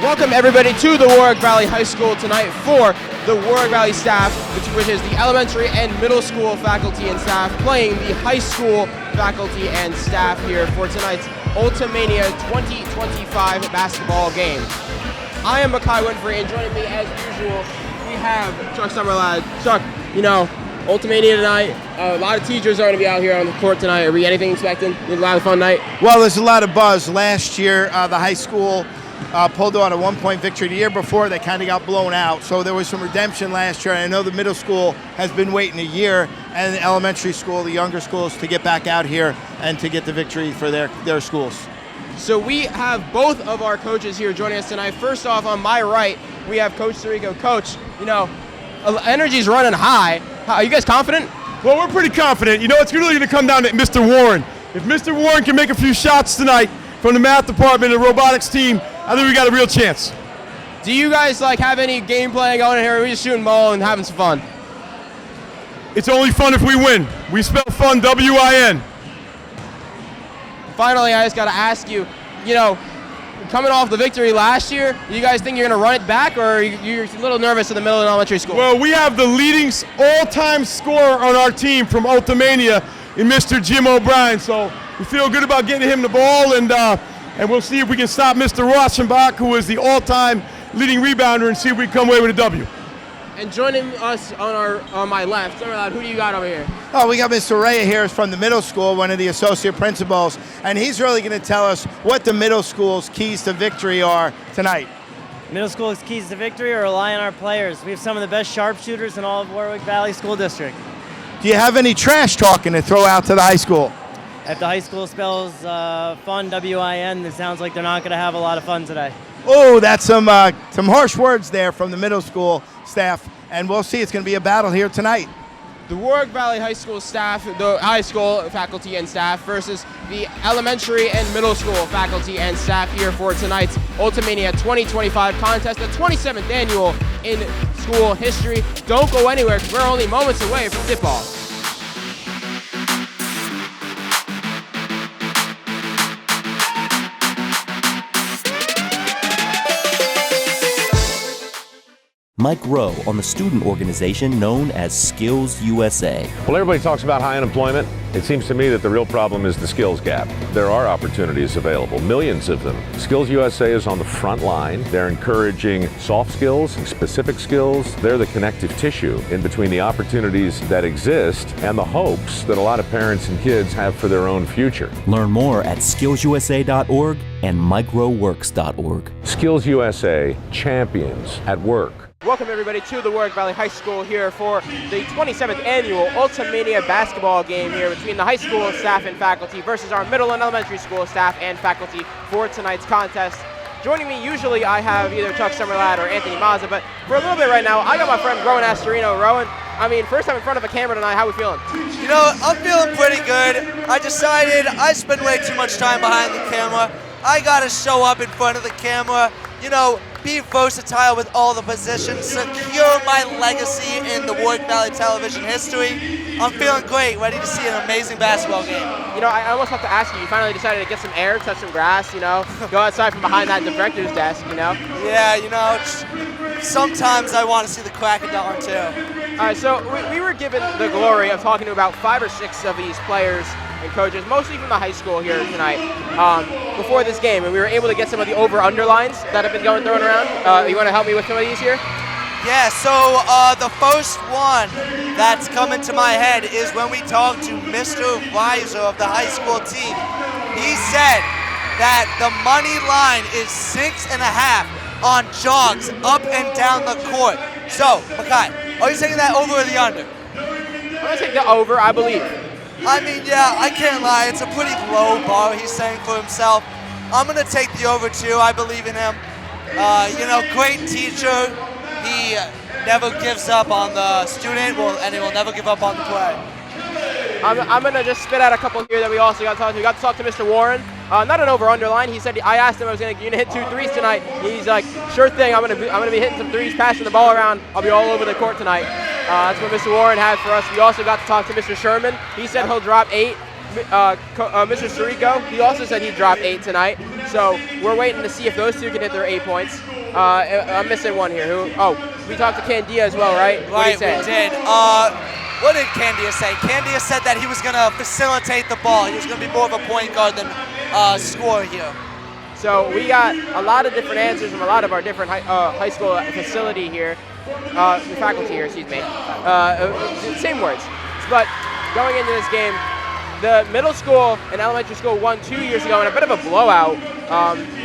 Welcome everybody to the Warwick Valley High School tonight for the Warwick Valley staff, which is the elementary and middle school faculty and staff playing the high school faculty and staff here for tonight's Ultamania 2025 basketball game. I am Makai Winfrey, and joining me as usual, we have Chuck Summerlad. Chuck, you know, Ultamania tonight, a lot of teachers are going to be out here on the court tonight. Are we anything expecting? A lot of fun night? Well, there's a lot of buzz. Last year, the high school pulled on a one-point victory. The year before, they kind of got blown out. So there was some redemption last year. And I know the middle school has been waiting a year, and the elementary school, the younger schools, to get back out here and to get the victory for their schools. So we have both of our coaches here joining us tonight. First off, on my right, we have Coach Sirico. Coach, you know, energy's running high. Are you guys confident? Well, we're pretty confident. You know, it's really going to come down to Mr. Warren. If Mr. Warren can make a few shots tonight from the math department and the robotics team, I think we got a real chance. Do you guys have any game plan going in here? Or are we just shooting ball and having some fun? It's only fun if we win. We spell fun W-I-N. Finally, I just got to ask you, you know, coming off the victory last year, do you guys think you're going to run it back, or are you're a little nervous in the middle of elementary school? Well, we have the leading all-time scorer on our team from Ultamania in Mr. Jim O'Brien, so we feel good about getting him the ball, and we'll see if we can stop Mr. Rauschenbach, who is the all-time leading rebounder, and see if we can come away with a W. And joining us on my left, who do you got over here? Oh, we got Mr. Ray here from the middle school, one of the associate principals, and he's really going to tell us what the middle school's keys to victory are tonight. Middle school's keys to victory are rely on our players. We have some of the best sharpshooters in all of Warwick Valley School District. Do you have any trash talking to throw out to the high school? If the high school spells fun, W-I-N, it sounds like they're not going to have a lot of fun today. Oh, that's some harsh words there from the middle school staff, and we'll see. It's going to be a battle here tonight. The Warwick Valley High School staff, the high school faculty and staff versus the elementary and middle school faculty and staff here for tonight's Ultamania 2025 contest, the 27th annual in school history. Don't go anywhere because we're only moments away from tip-off. Mike Rowe on the student organization known as SkillsUSA. Well, everybody talks about high unemployment. It seems to me that the real problem is the skills gap. There are opportunities available, millions of them. SkillsUSA is on the front line. They're encouraging soft skills and specific skills. They're the connective tissue in between the opportunities that exist and the hopes that a lot of parents and kids have for their own future. Learn more at skillsusa.org and microworks.org. SkillsUSA, champions at work. Welcome everybody to the Warwick Valley High School here for the 27th annual Ultamania basketball game here between the high school staff and faculty versus our middle and elementary school staff and faculty for tonight's contest. Joining me, usually I have either Chuck Summerlad or Anthony Mazza, but for a little bit right now, I got my friend Rowan Astorino. Rowan, I mean, first time in front of a camera tonight, how we feeling? You know, I'm feeling pretty good. I decided I spend way too much time behind the camera. I gotta show up in front of the camera, you know, be versatile with all the positions, secure my legacy in the Warwick Valley television history. I'm feeling great, ready to see an amazing basketball game. You know, I almost have to ask you, you finally decided to get some air, touch some grass, you know, go outside from behind that director's desk, you know? Yeah, you know, sometimes I want to see the crack of dawn too. All right, so we were given the glory of talking to about 5 or 6 of these players and coaches, mostly from the high school here tonight, before this game, and we were able to get some of the over-under lines that have been thrown around. You want to help me with some of these here? Yeah, so the first one that's coming to my head is when we talked to Mr. Weiser of the high school team. He said that the money line is 6.5 on jogs up and down the court. So, Makai, are you taking that over or the under? I'm going to take the over, I believe. I mean, yeah, I can't lie. It's a pretty low bar he's saying for himself. I'm going to take the over too. I believe in him. You know, great teacher. He never gives up on the student, and he will never give up on the play. I'm going to just spit out a couple here that we also got to talk to. We got to talk to Mr. Warren. Not an over-under line. He said, I asked him, you're going to hit 2 threes tonight. He's like, sure thing. I'm going to be hitting some threes, passing the ball around. I'll be all over the court tonight. That's what Mr. Warren had for us. We also got to talk to Mr. Sherman. He said he'll drop 8. Mr. Sirico, he also said he'd drop 8 tonight. So we're waiting to see if those two can hit their 8 points. I'm missing one here. We talked to Candia as well, right? Right, we did. What did Candia say? Candia said that he was going to facilitate the ball. He was going to be more of a point guard than scorer here. So we got a lot of different answers from a lot of our different high school facility here, faculty here, excuse me. Same words. But going into this game, the middle school and elementary school won 2 years ago in a bit of a blowout.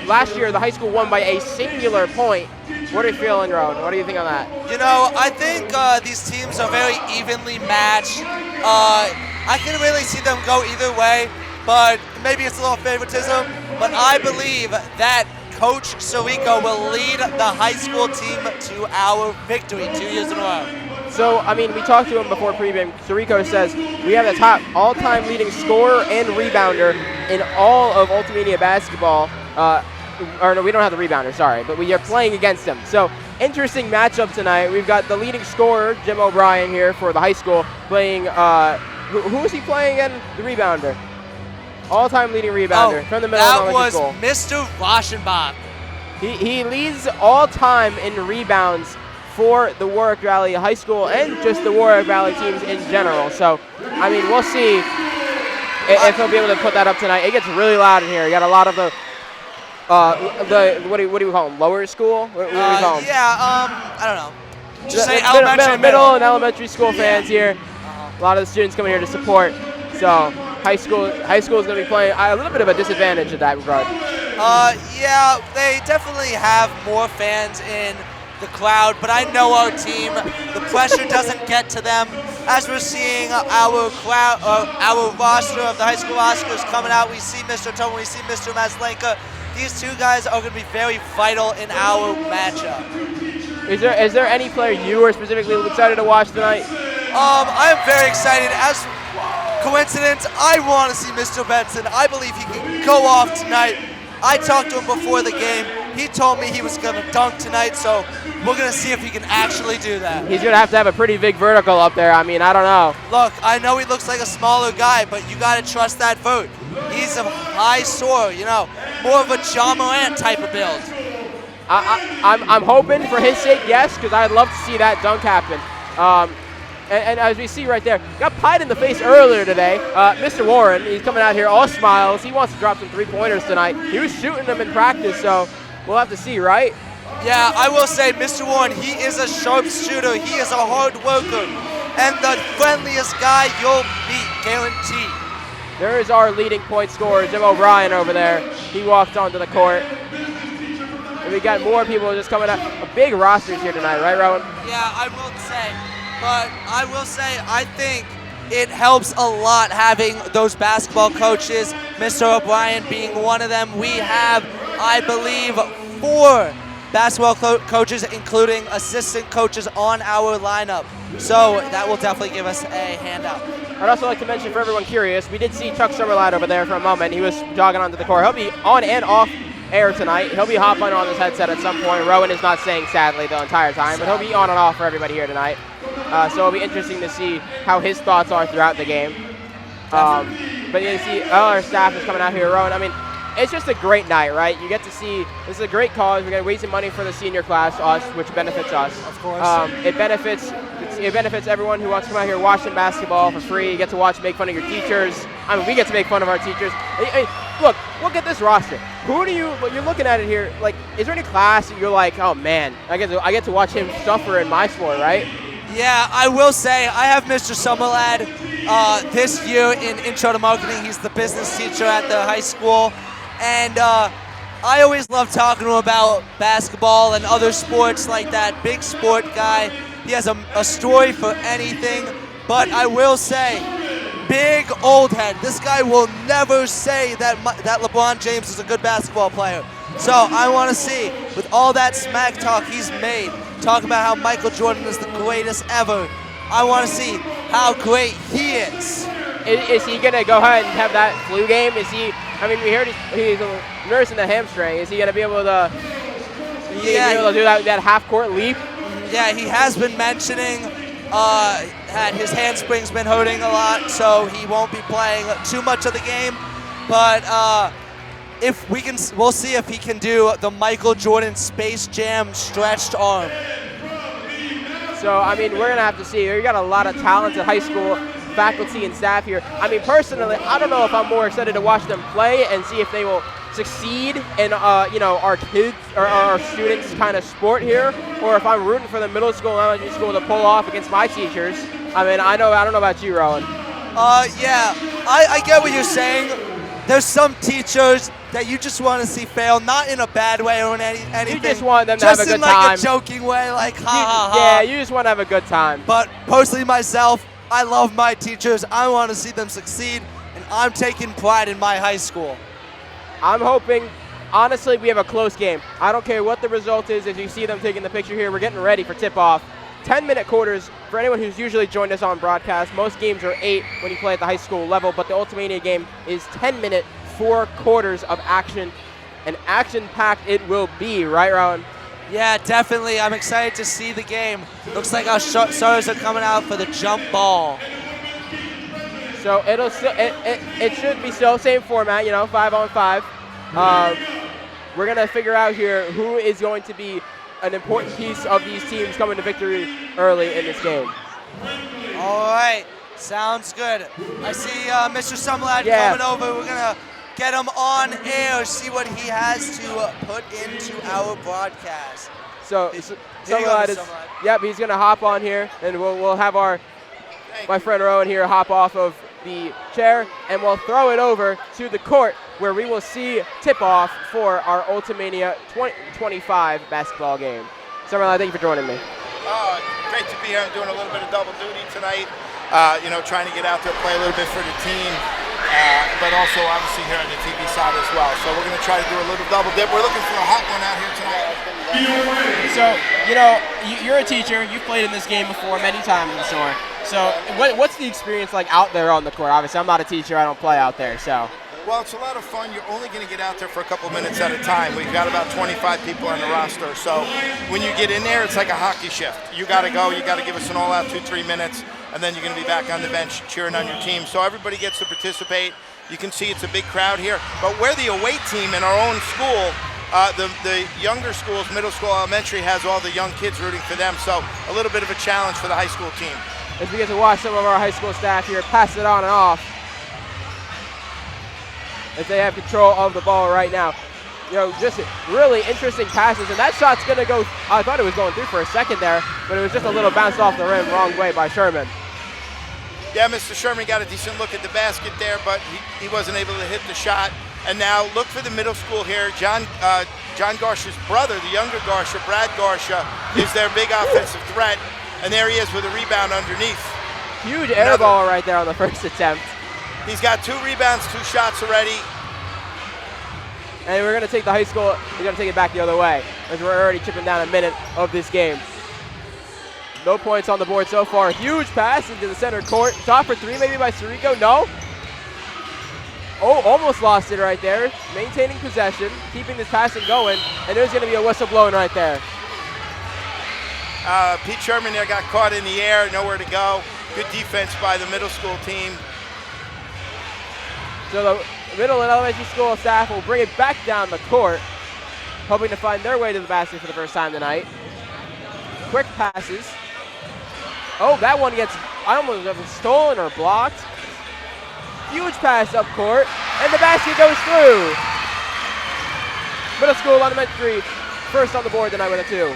Last year, the high school won by a singular point. What are you feeling, Rowan? What do you think on that? You know, I think these teams are very evenly matched. I can really see them go either way, but maybe it's a little favoritism. But I believe that Coach Sirico will lead the high school team to our victory 2 years in a row. So, I mean, we talked to him before pregame. Sirico says we have the top all-time leading scorer and rebounder in all of Ultamania basketball. Or no, we don't have the rebounder, sorry, but we are playing against him. So, interesting matchup tonight. We've got the leading scorer, Jim O'Brien, here for the high school, playing, who is he playing again? The rebounder. All-time leading rebounder from the middle of elementary school. That was Mr. Rauschenbach. He leads all-time in rebounds for the Warwick Valley High School and just the Warwick Valley teams in general. So, I mean, we'll see if he'll be able to put that up tonight. It gets really loud in here. You got a lot of the what do we call them? Lower school? What do we call them? Yeah, I don't know. Just say elementary, middle and elementary school fans here. A lot of the students coming here to support. So high school is going to be playing a little bit of a disadvantage in that regard. Yeah, they definitely have more fans in the crowd, but I know our team. The pressure doesn't get to them. As we're seeing our crowd, our roster of the high school Oscars coming out, we see Mr. Tobin, we see Mr. Maslenka. These two guys are going to be very vital in our matchup. Is there any player you are specifically excited to watch tonight? I am very excited. As coincidence, I want to see Mr. Benson. I believe he can go off tonight. I talked to him before the game. He told me he was going to dunk tonight, so we're going to see if he can actually do that. He's going to have a pretty big vertical up there. I mean, I don't know. Look, I know he looks like a smaller guy, but you got to trust that vert. He's a high scorer, you know, more of a John Morant type of build. I'm hoping for his sake, yes, because I'd love to see that dunk happen. And as we see right there, got pied in the face earlier today. Mr. Warren, he's coming out here all smiles. He wants to drop some three-pointers tonight. He was shooting them in practice, so we'll have to see, right? Yeah, I will say, Mr. Warren, he is a sharp shooter. He is a hard worker. And the friendliest guy you'll meet, guaranteed. There is our leading point scorer, Jim O'Brien, over there. He walked onto the court. And we got more people just coming up. A big rosters here tonight, right, Rowan? Yeah, I will say. But I will say, I think it helps a lot having those basketball coaches, Mr. O'Brien being one of them. We have, I believe, 4 basketball coaches, including assistant coaches, on our lineup. So that will definitely give us a handout. I'd also like to mention, for everyone curious, we did see Chuck Summerlad over there for a moment. He was jogging onto the court. He'll be on and off air tonight. He'll be hopping on his headset at some point. Rowan is not saying sadly the entire time, but he'll be on and off for everybody here tonight. So it'll be interesting to see how his thoughts are throughout the game. But you see all our staff is coming out here. Rowan, I mean, it's just a great night, right? You get to see, this is a great cause. We're going to raise some money for the senior class, us, which benefits us. Of course. It benefits everyone who wants to come out here watching basketball for free. You get to watch, make fun of your teachers. I mean, we get to make fun of our teachers. Hey, look at this roster. Who do you're looking at it here, like, is there any class that you're like, oh man, I get to watch him suffer in my sport, right? Yeah, I will say I have Mr. Summerlad this year in Intro to Marketing. He's the business teacher at the high school. And I always love talking to him about basketball and other sports like that. Big sport guy. He has a story for anything. But I will say, big old head. This guy will never say that LeBron James is a good basketball player. So I want to see, with all that smack talk he's made, talking about how Michael Jordan is the greatest ever, I want to see how great he is. Is he going to go ahead and have that flu game? Is he, I mean, we heard he's nursing the hamstring. Is he going to be able to, do that half-court leap? Yeah, he has been mentioning that his handspring's been hurting a lot, so he won't be playing too much of the game. But we'll see if he can do the Michael Jordan Space Jam stretched arm. So, I mean, we're going to have to see. You got a lot of talented high school faculty and staff here. I mean, personally, I don't know if I'm more excited to watch them play and see if they will succeed in, our kids or our students' kind of sport here, or if I'm rooting for the middle school and elementary school to pull off against my teachers. I mean, I don't know about you, Rowan. Yeah, I get what you're saying. There's some teachers that you just want to see fail, not in a bad way or anything. You just want them to have a good time. Just in like a joking way, like ha ha ha. Yeah, you just want to have a good time. But personally myself, I love my teachers. I want to see them succeed, and I'm taking pride in my high school. I'm hoping, honestly, we have a close game. I don't care what the result is. As you see them taking the picture here, we're getting ready for tip-off. 10-minute quarters for anyone who's usually joined us on broadcast. Most games are 8 when you play at the high school level, but the Ultamania game is 10-minute, 4 quarters of action, and action-packed it will be, right, Rowan? Yeah, definitely. I'm excited to see the game. Looks like our starters are coming out for the jump ball. So it should be still same format, 5-on-5. We're gonna figure out here who is going to be an important piece of these teams coming to victory early in this game. All right, sounds good. I see Mr. Summerlad coming over. We're gonna get him on air, see what he has to put into our broadcast. So Summerlad is, he's gonna hop on here, and we'll have my friend Rowan here hop off of the chair, and we'll throw it over to the court where we will see tip-off for our Ultamania 2025 basketball game. Summerlad, thank you for joining me. Great to be here. I'm doing a little bit of double duty tonight, trying to get out there, play a little bit for the team, but also obviously here on the TV side as well. So we're going to try to do a little double dip. We're looking for a hot one out here tonight. So, you're a teacher. You've played in this game before many times, I'm sure. So what's the experience like out there on the court? Obviously, I'm not a teacher. I don't play out there, so. Well, it's a lot of fun. You're only going to get out there for a couple minutes at a time. We've got about 25 people on the roster. So when you get in there, it's like a hockey shift. You got to go. You got to give us an all-out 2-3 minutes, and then you're going to be back on the bench cheering on your team. So everybody gets to participate. You can see it's a big crowd here. But we're the away team in our own school. The younger schools, middle school, elementary, has all the young kids rooting for them. So a little bit of a challenge for the high school team. As we get to watch some of our high school staff here pass it on and off, as they have control of the ball right now. Just really interesting passes, and that shot's gonna go, I thought it was going through for a second there, but it was just a little bounce off the rim wrong way by Sherman. Yeah, Mr. Sherman got a decent look at the basket there, but he wasn't able to hit the shot. And now look for the middle school here. John Garsha's brother, the younger Garsha, Brad Garsha, is their big offensive threat. And there he is with a rebound underneath. Huge air ball right there on the first attempt. He's got 2 rebounds, 2 shots already. And we're going to take the high school, we're going to take it back the other way, as we're already chipping down a minute of this game. No points on the board so far. Huge pass into the center court. Shot for 3 maybe by Sirico. No. Oh, almost lost it right there. Maintaining possession, keeping this passing going, and there's going to be a whistle blowing right there. Pete Sherman there got caught in the air, nowhere to go. Good defense by the middle school team. So the middle and elementary school staff will bring it back down the court, hoping to find their way to the basket for the first time tonight. Quick passes. Oh, that one gets, I almost have stolen or blocked. Huge pass up court, and the basket goes through. Middle school, elementary, first on the board tonight with a 2.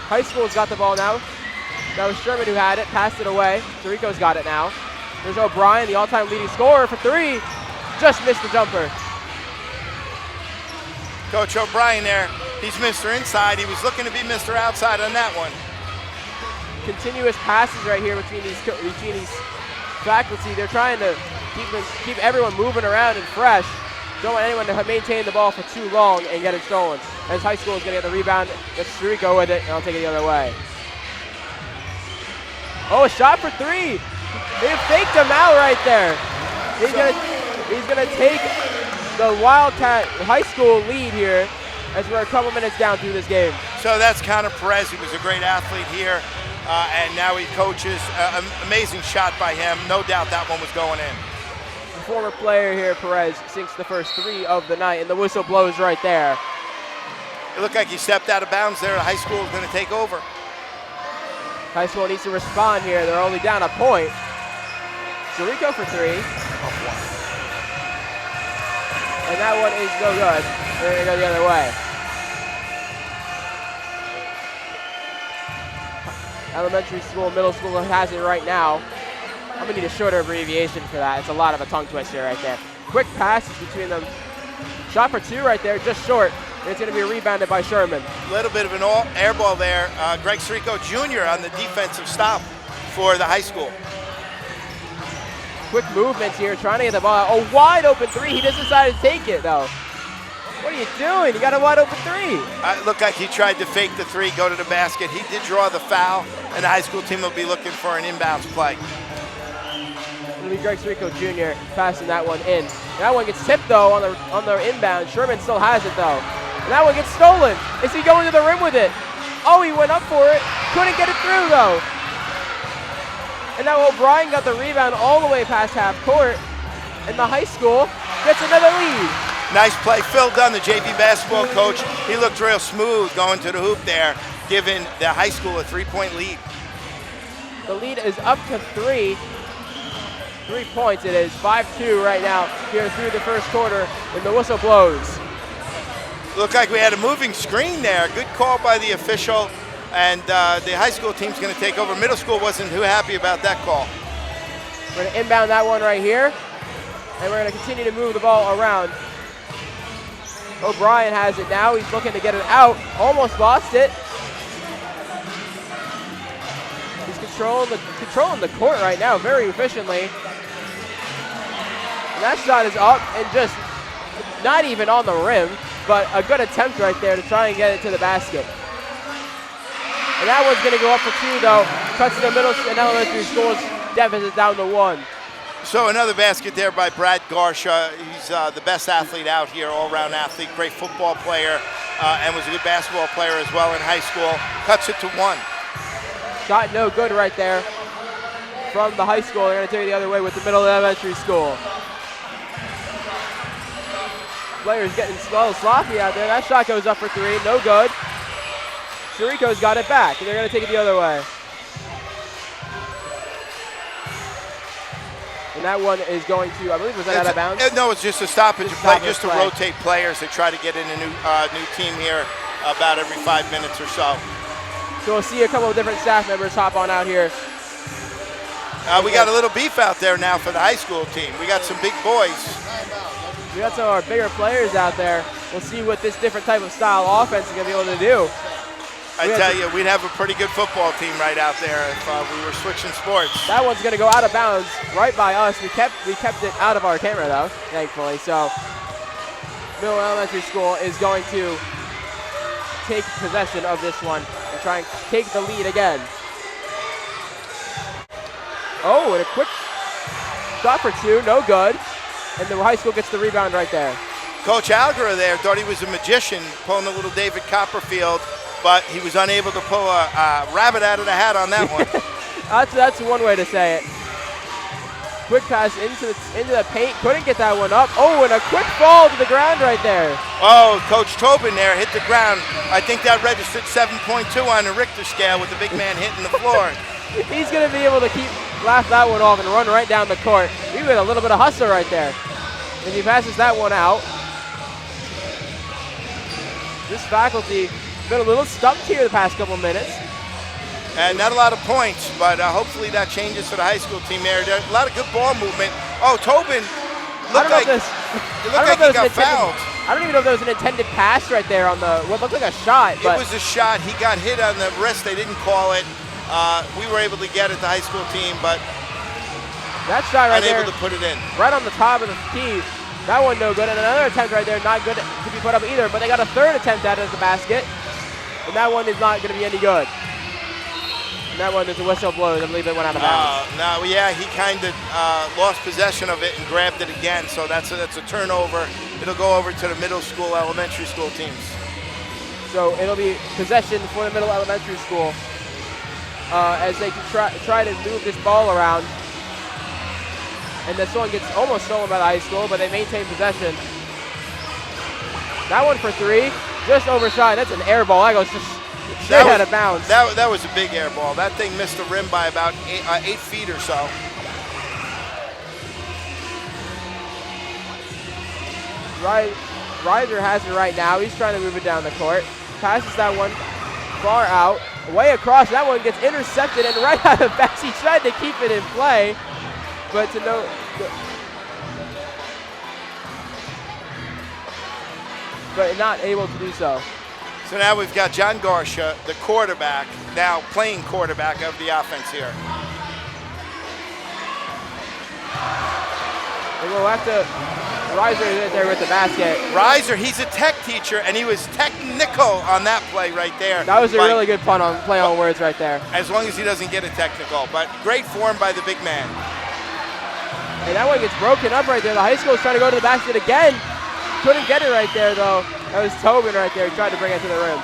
High school's got the ball now. That was Sherman who had it, passed it away. Sirico's got it now. There's O'Brien, the all-time leading scorer for 3. Just missed the jumper. Coach O'Brien there, he's Mr. Inside. He was looking to be Mr. Outside on that one. Continuous passes right here between these faculty. They're trying to keep everyone moving around and fresh. Don't want anyone to maintain the ball for too long and get it stolen. As high school is going to get the rebound, gets Sirico with it, and I'll take it the other way. Oh, a shot for 3. They faked him out right there. He's gonna take the Wildcat high school lead here as we're a couple minutes down through this game. So that's Connor Perez. He was a great athlete here, and now he coaches. Amazing shot by him. No doubt that one was going in. former player here, Perez, sinks the first 3 of the night, and the whistle blows right there. It looked like he stepped out of bounds there. High school is going to take over. High school needs to respond here. They're only down a point. Zarico for 3. And that one is no good. They're going to go the other way. Elementary school, middle school has it right now. I'm going to need a shorter abbreviation for that. It's a lot of a tongue twister right there. Quick passes between them. Shot for 2 right there, just short. And it's going to be rebounded by Sherman. A little bit of an air ball there. Greg Sirico Jr. on the defensive stop for the high school. Quick movements here, trying to get the ball out. A wide open 3. He just decided to take it, though. What are you doing? You got a wide open 3. It looked like he tried to fake the 3, go to the basket. He did draw the foul, and the high school team will be looking for an inbounds play. It'll be Greg Sirico Jr. passing that one in. That one gets tipped, though, on the inbound. Sherman still has it, though. And that one gets stolen. Is he going to the rim with it? Oh, he went up for it. Couldn't get it through, though. And now O'Brien got the rebound all the way past half court. And the high school gets another lead. Nice play. Phil Dunn, the JV basketball coach, he looked real smooth going to the hoop there, giving the high school a 3-point lead. The lead is up to 3. 3 points it is. 5-2 right now here through the first quarter, and the whistle blows. Looked like we had a moving screen there. Good call by the official, and the high school team's going to take over. Middle school wasn't too happy about that call. We're going to inbound that one right here, and we're going to continue to move the ball around. O'Brien has it now. He's looking to get it out. Almost lost it. He's controlling the court right now very efficiently. And that shot is up and just not even on the rim, but a good attempt right there to try and get it to the basket. And that one's going to go up for 2, though. Cuts the middle and elementary school's deficit down to 1. So another basket there by Brad Garsha. He's the best athlete out here, all-around athlete, great football player, and was a good basketball player as well in high school. Cuts it to 1. Shot no good right there from the high school. They're going to take it the other way with the middle elementary school. Players getting sloppy out there. That shot goes up for 3, no good. Sirico's got it back, and they're going to take it the other way. And that one is going to, I believe, was that out of bounds? No, it's just a stoppage play, just to rotate players. They try to get in a new team here about every 5 minutes or so. So we'll see a couple of different staff members hop on out here. We got a little beef out there now for the high school team. We got some big boys. We got some of our bigger players out there. We'll see what this different type of style offense is going to be able to do. I tell you, we'd have a pretty good football team right out there if we were switching sports. That one's going to go out of bounds right by us. We kept it out of our camera, though, thankfully. So Middle Elementary School is going to take possession of this one and try and take the lead again. Oh, and a quick shot for 2, no good. And the high school gets the rebound right there. Coach Algara there thought he was a magician pulling a little David Copperfield, but he was unable to pull a rabbit out of the hat on that one. That's one way to say it. Quick pass into the paint, couldn't get that one up. Oh, and a quick fall to the ground right there. Oh, Coach Tobin there hit the ground. I think that registered 7.2 on the Richter scale with the big man hitting the floor. He's going to be able to laugh that one off and run right down the court. He had a little bit of hustle right there. And he passes that one out. This faculty been a little stumped here the past couple minutes. And not a lot of points, but hopefully that changes for the high school team there. There's a lot of good ball movement. Oh, Tobin looked like he got fouled. I don't even know if there was an intended pass right there on what looked like a shot. It was a shot. He got hit on the wrist. They didn't call it. We were able to get it, the high school team, but that shot right there, unable to put it in. Right on the top of the tee. That one no good, and another attempt right there, not good to be put up either, but they got a third attempt at it as the basket, and that one is not going to be any good. And that one is a whistle blows. I believe it went out of bounds. No, yeah, he kind of lost possession of it and grabbed it again, so that's a turnover. It'll go over to the middle school, elementary school teams. So it'll be possession for the middle elementary school as they try to move this ball around. And this one gets almost stolen by the high school, but they maintain possession. That one for three, just overshot. That's an air ball. That goes just straight out of bounds. That was a big air ball. That thing missed the rim by about 8 feet or so. Reiser has it right now. He's trying to move it down the court. Passes that one far out. Way across. That one gets intercepted and right out of bounds. He tried to keep it in play, but to no. But not able to do so. So now we've got John Garsha, the quarterback, now playing quarterback of the offense here. And we'll have to, Reiser is there with the basket. Reiser, he's a tech teacher, and he was technical on that play right there. That was a really good play on words right there. As long as he doesn't get a technical, but great form by the big man. And that one gets broken up right there. The high school is trying to go to the basket again. Couldn't get it right there, though. That was Tobin right there. He tried to bring it to the rim.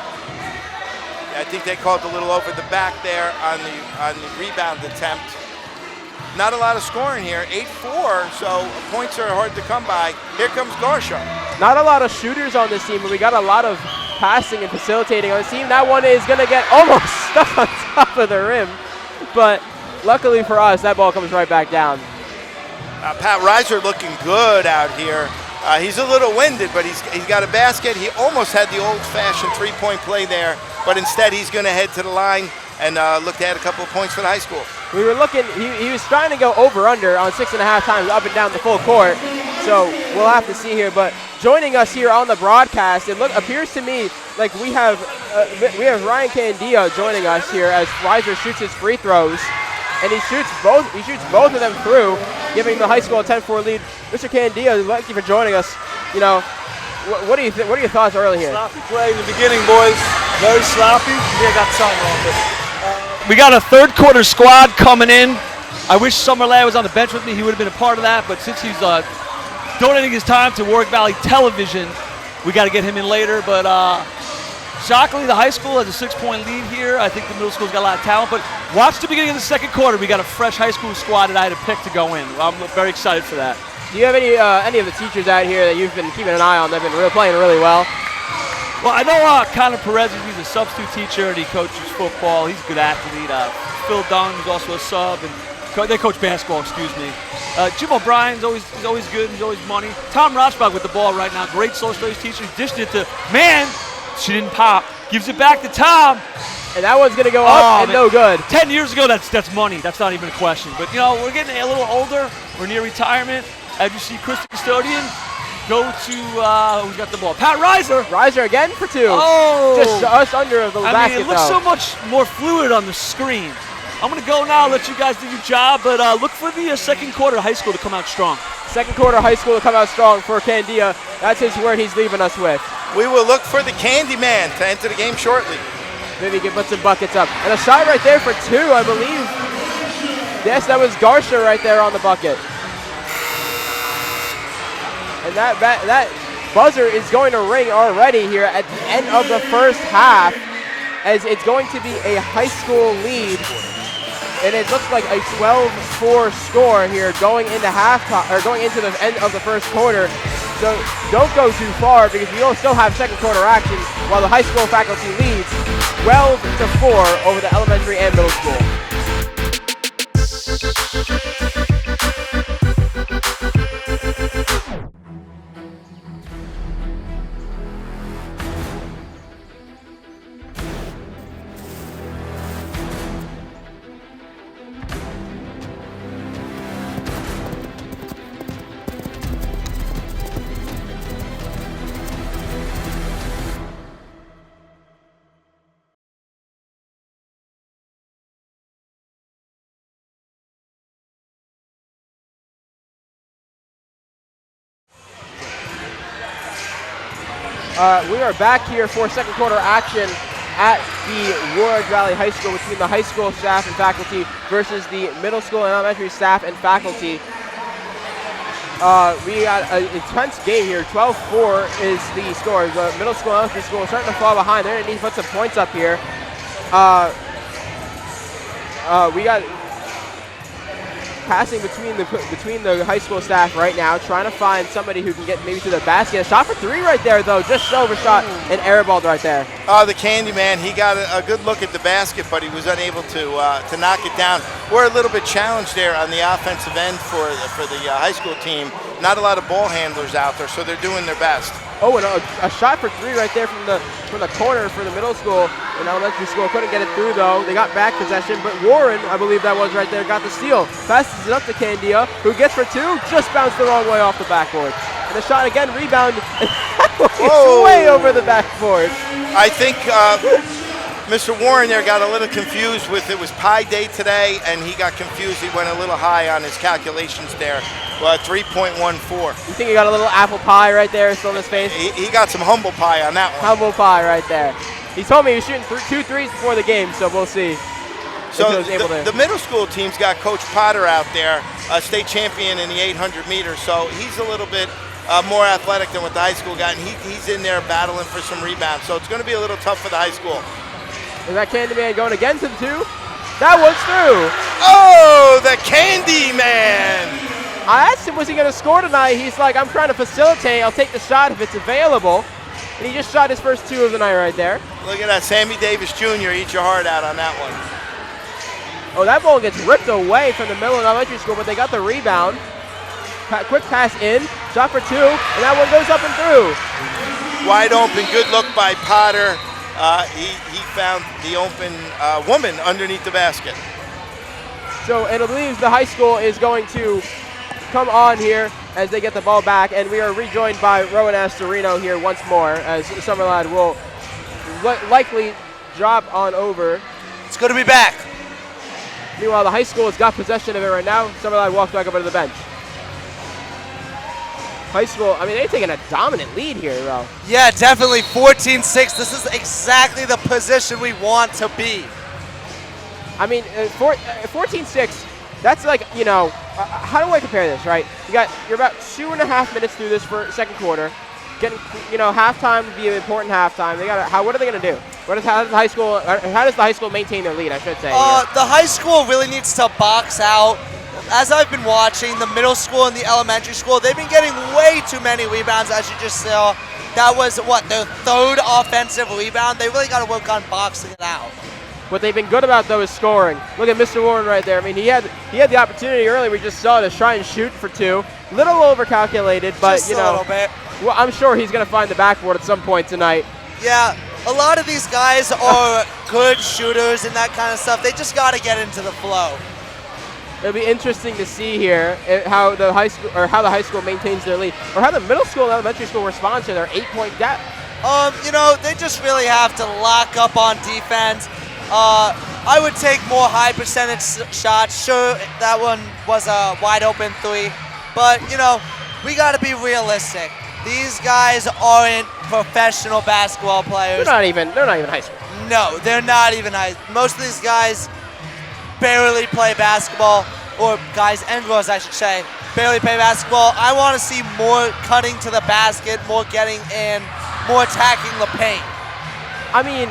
Yeah, I think they called a little over the back there on the rebound attempt. Not a lot of scoring here, 8-4, so points are hard to come by. Here comes Garsha. Not a lot of shooters on this team, but we got a lot of passing and facilitating on this team. That one is going to get almost stuck on top of the rim, but luckily for us, that ball comes right back down. Pat Reiser looking good out here. He's a little winded, but he's got a basket. He almost had the old-fashioned three-point play there, but instead he's going to head to the line and look to add a couple of points for the high school. We were looking, he was trying to go over-under on 6.5 times up and down the full court, so we'll have to see here. But joining us here on the broadcast, it appears to me like we have Ryan Candia joining us here as Reiser shoots his free throws, and he shoots both of them through, giving the high school a 10-4 lead. Mr. Candia, thank you for joining us. You know, what are your thoughts early here? Sloppy play in the beginning, boys. Very sloppy. Yeah, got something wrong with it. We got a third quarter squad coming in. I wish Summerlad was on the bench with me. He would have been a part of that. But since he's donating his time to Warwick Valley Television, we got to get him in later. But shockingly, the high school has a 6-point lead here. I think the middle school's got a lot of talent. But watch the beginning of the second quarter. We got a fresh high school squad that I had to pick to go in. I'm very excited for that. Do you have any of the teachers out here that you've been keeping an eye on that have been playing really well? Well, I know Connor Perez, he's a substitute teacher, and he coaches football. He's a good athlete. Phil Dunn is also a sub, and they coach basketball, excuse me. Jim O'Brien's always good. He's always money. Tom Rochbach with the ball right now. Great social studies teacher. He dished it to, man, she didn't pop. Gives it back to Tom. And that one's going to go up and no good. 10 years ago, that's money. That's not even a question. But, you know, we're getting a little older. We're near retirement. As you see, Chris the Custodian go to, who's got the ball? Pat Reiser. Reiser again for two. Oh. Just under the basket, I mean, it looks so much more fluid on the screen. I'm going to go now, let you guys do your job, but look for the second quarter high school to come out strong. Second quarter high school to come out strong for Candia. That's his word he's leaving us with. We will look for the Candy Man to enter the game shortly. Maybe he can put some buckets up. And a shot right there for two, I believe. Yes, that was Garsha right there on the bucket. And that buzzer is going to ring already here at the end of the first half, as it's going to be a high school lead. And it looks like a 12-4 score here going into halftime, or going into the end of the first quarter. So don't go too far, because we will still have second quarter action while the high school faculty leads 12-4 over the elementary and middle school. We are back here for second quarter action at the Warwick Valley High School between the high school staff and faculty versus the middle school and elementary staff and faculty. We got an intense game here. 12-4 is the score. The middle school and elementary school are starting to fall behind. They're going to need to put some points up here. We got passing between between the high school staff right now, trying to find somebody who can get maybe to the basket. A shot for three right there, though, just overshot and airballed right there. The Candy Man, he got a good look at the basket, but he was unable to knock it down. We're a little bit challenged there on the offensive end for the high school team. Not a lot of ball handlers out there, so they're doing their best. Oh, and a shot for three right there from the corner for the middle school and elementary school. Couldn't get it through, though. They got back possession, but Warren, I believe that was right there, got the steal. Passes it up to Candia, who gets for two, just bounced the wrong way off the backboard. And the shot again, rebound, and it's way over the backboard. I think Mr. Warren there got a little confused with it was Pi Day today, and he got confused. He went a little high on his calculations there. 3.14. You think he got a little apple pie right there still in his face? He got some humble pie on that one. Humble pie right there. He told me he was shooting 2 threes before the game, so we'll see. So the middle school team's got Coach Potter out there, a state champion in the 800 meters, so he's a little bit more athletic than what the high school got, and he's in there battling for some rebounds. So it's going to be a little tough for the high school. Is that Candyman going again to the two? That one's through. Oh, the Candyman! I asked him, was he going to score tonight? He's like, I'm trying to facilitate. I'll take the shot if it's available. And he just shot his first two of the night right there. Look at that, Sammy Davis Jr. Eat your heart out on that one. Oh, that ball gets ripped away from the middle of elementary school, but they got the rebound. Quick pass in, shot for two, and that one goes up and through. Wide open, good look by Potter. He found the open woman underneath the basket. So it believes the high school is going to come on here as they get the ball back, and we are rejoined by Rowan Astorino here once more as Summerlad will likely drop on over. It's good to be back. Meanwhile, the high school has got possession of it right now. Summerlad walks back over to the bench. High school, I mean, they're taking a dominant lead here, though. Yeah, definitely 14-6. This is exactly the position we want to be. I mean, 14-6, that's like, you know, how do I compare this, right? You're about 2.5 minutes through this second quarter. Getting, you know, halftime would be an important halftime. What are they going to do? How does the high school maintain their lead, I should say? The high school really needs to box out. As I've been watching, the middle school and the elementary school, they've been getting way too many rebounds, as you just saw. That was, their third offensive rebound. They really got to work on boxing it out. What they've been good about, though, is scoring. Look at Mr. Warren right there. I mean, he had the opportunity earlier, we just saw, to try and shoot for two. Little overcalculated, but, just a little bit. Well, I'm sure he's going to find the backboard at some point tonight. Yeah, a lot of these guys are good shooters and that kind of stuff. They just got to get into the flow. It'll be interesting to see here how the high school maintains their lead, or how the middle school and elementary school responds to their 8-point gap. You know, they just really have to lock up on defense. I would take more high percentage shots. Sure, that one was a wide open three, but you know, we got to be realistic. These guys aren't professional basketball players. They're not even high school. No, they're not even high. Most of these guys barely play basketball, or guys and girls, I should say, barely play basketball. I want to see more cutting to the basket, more getting in, more attacking the paint. I mean,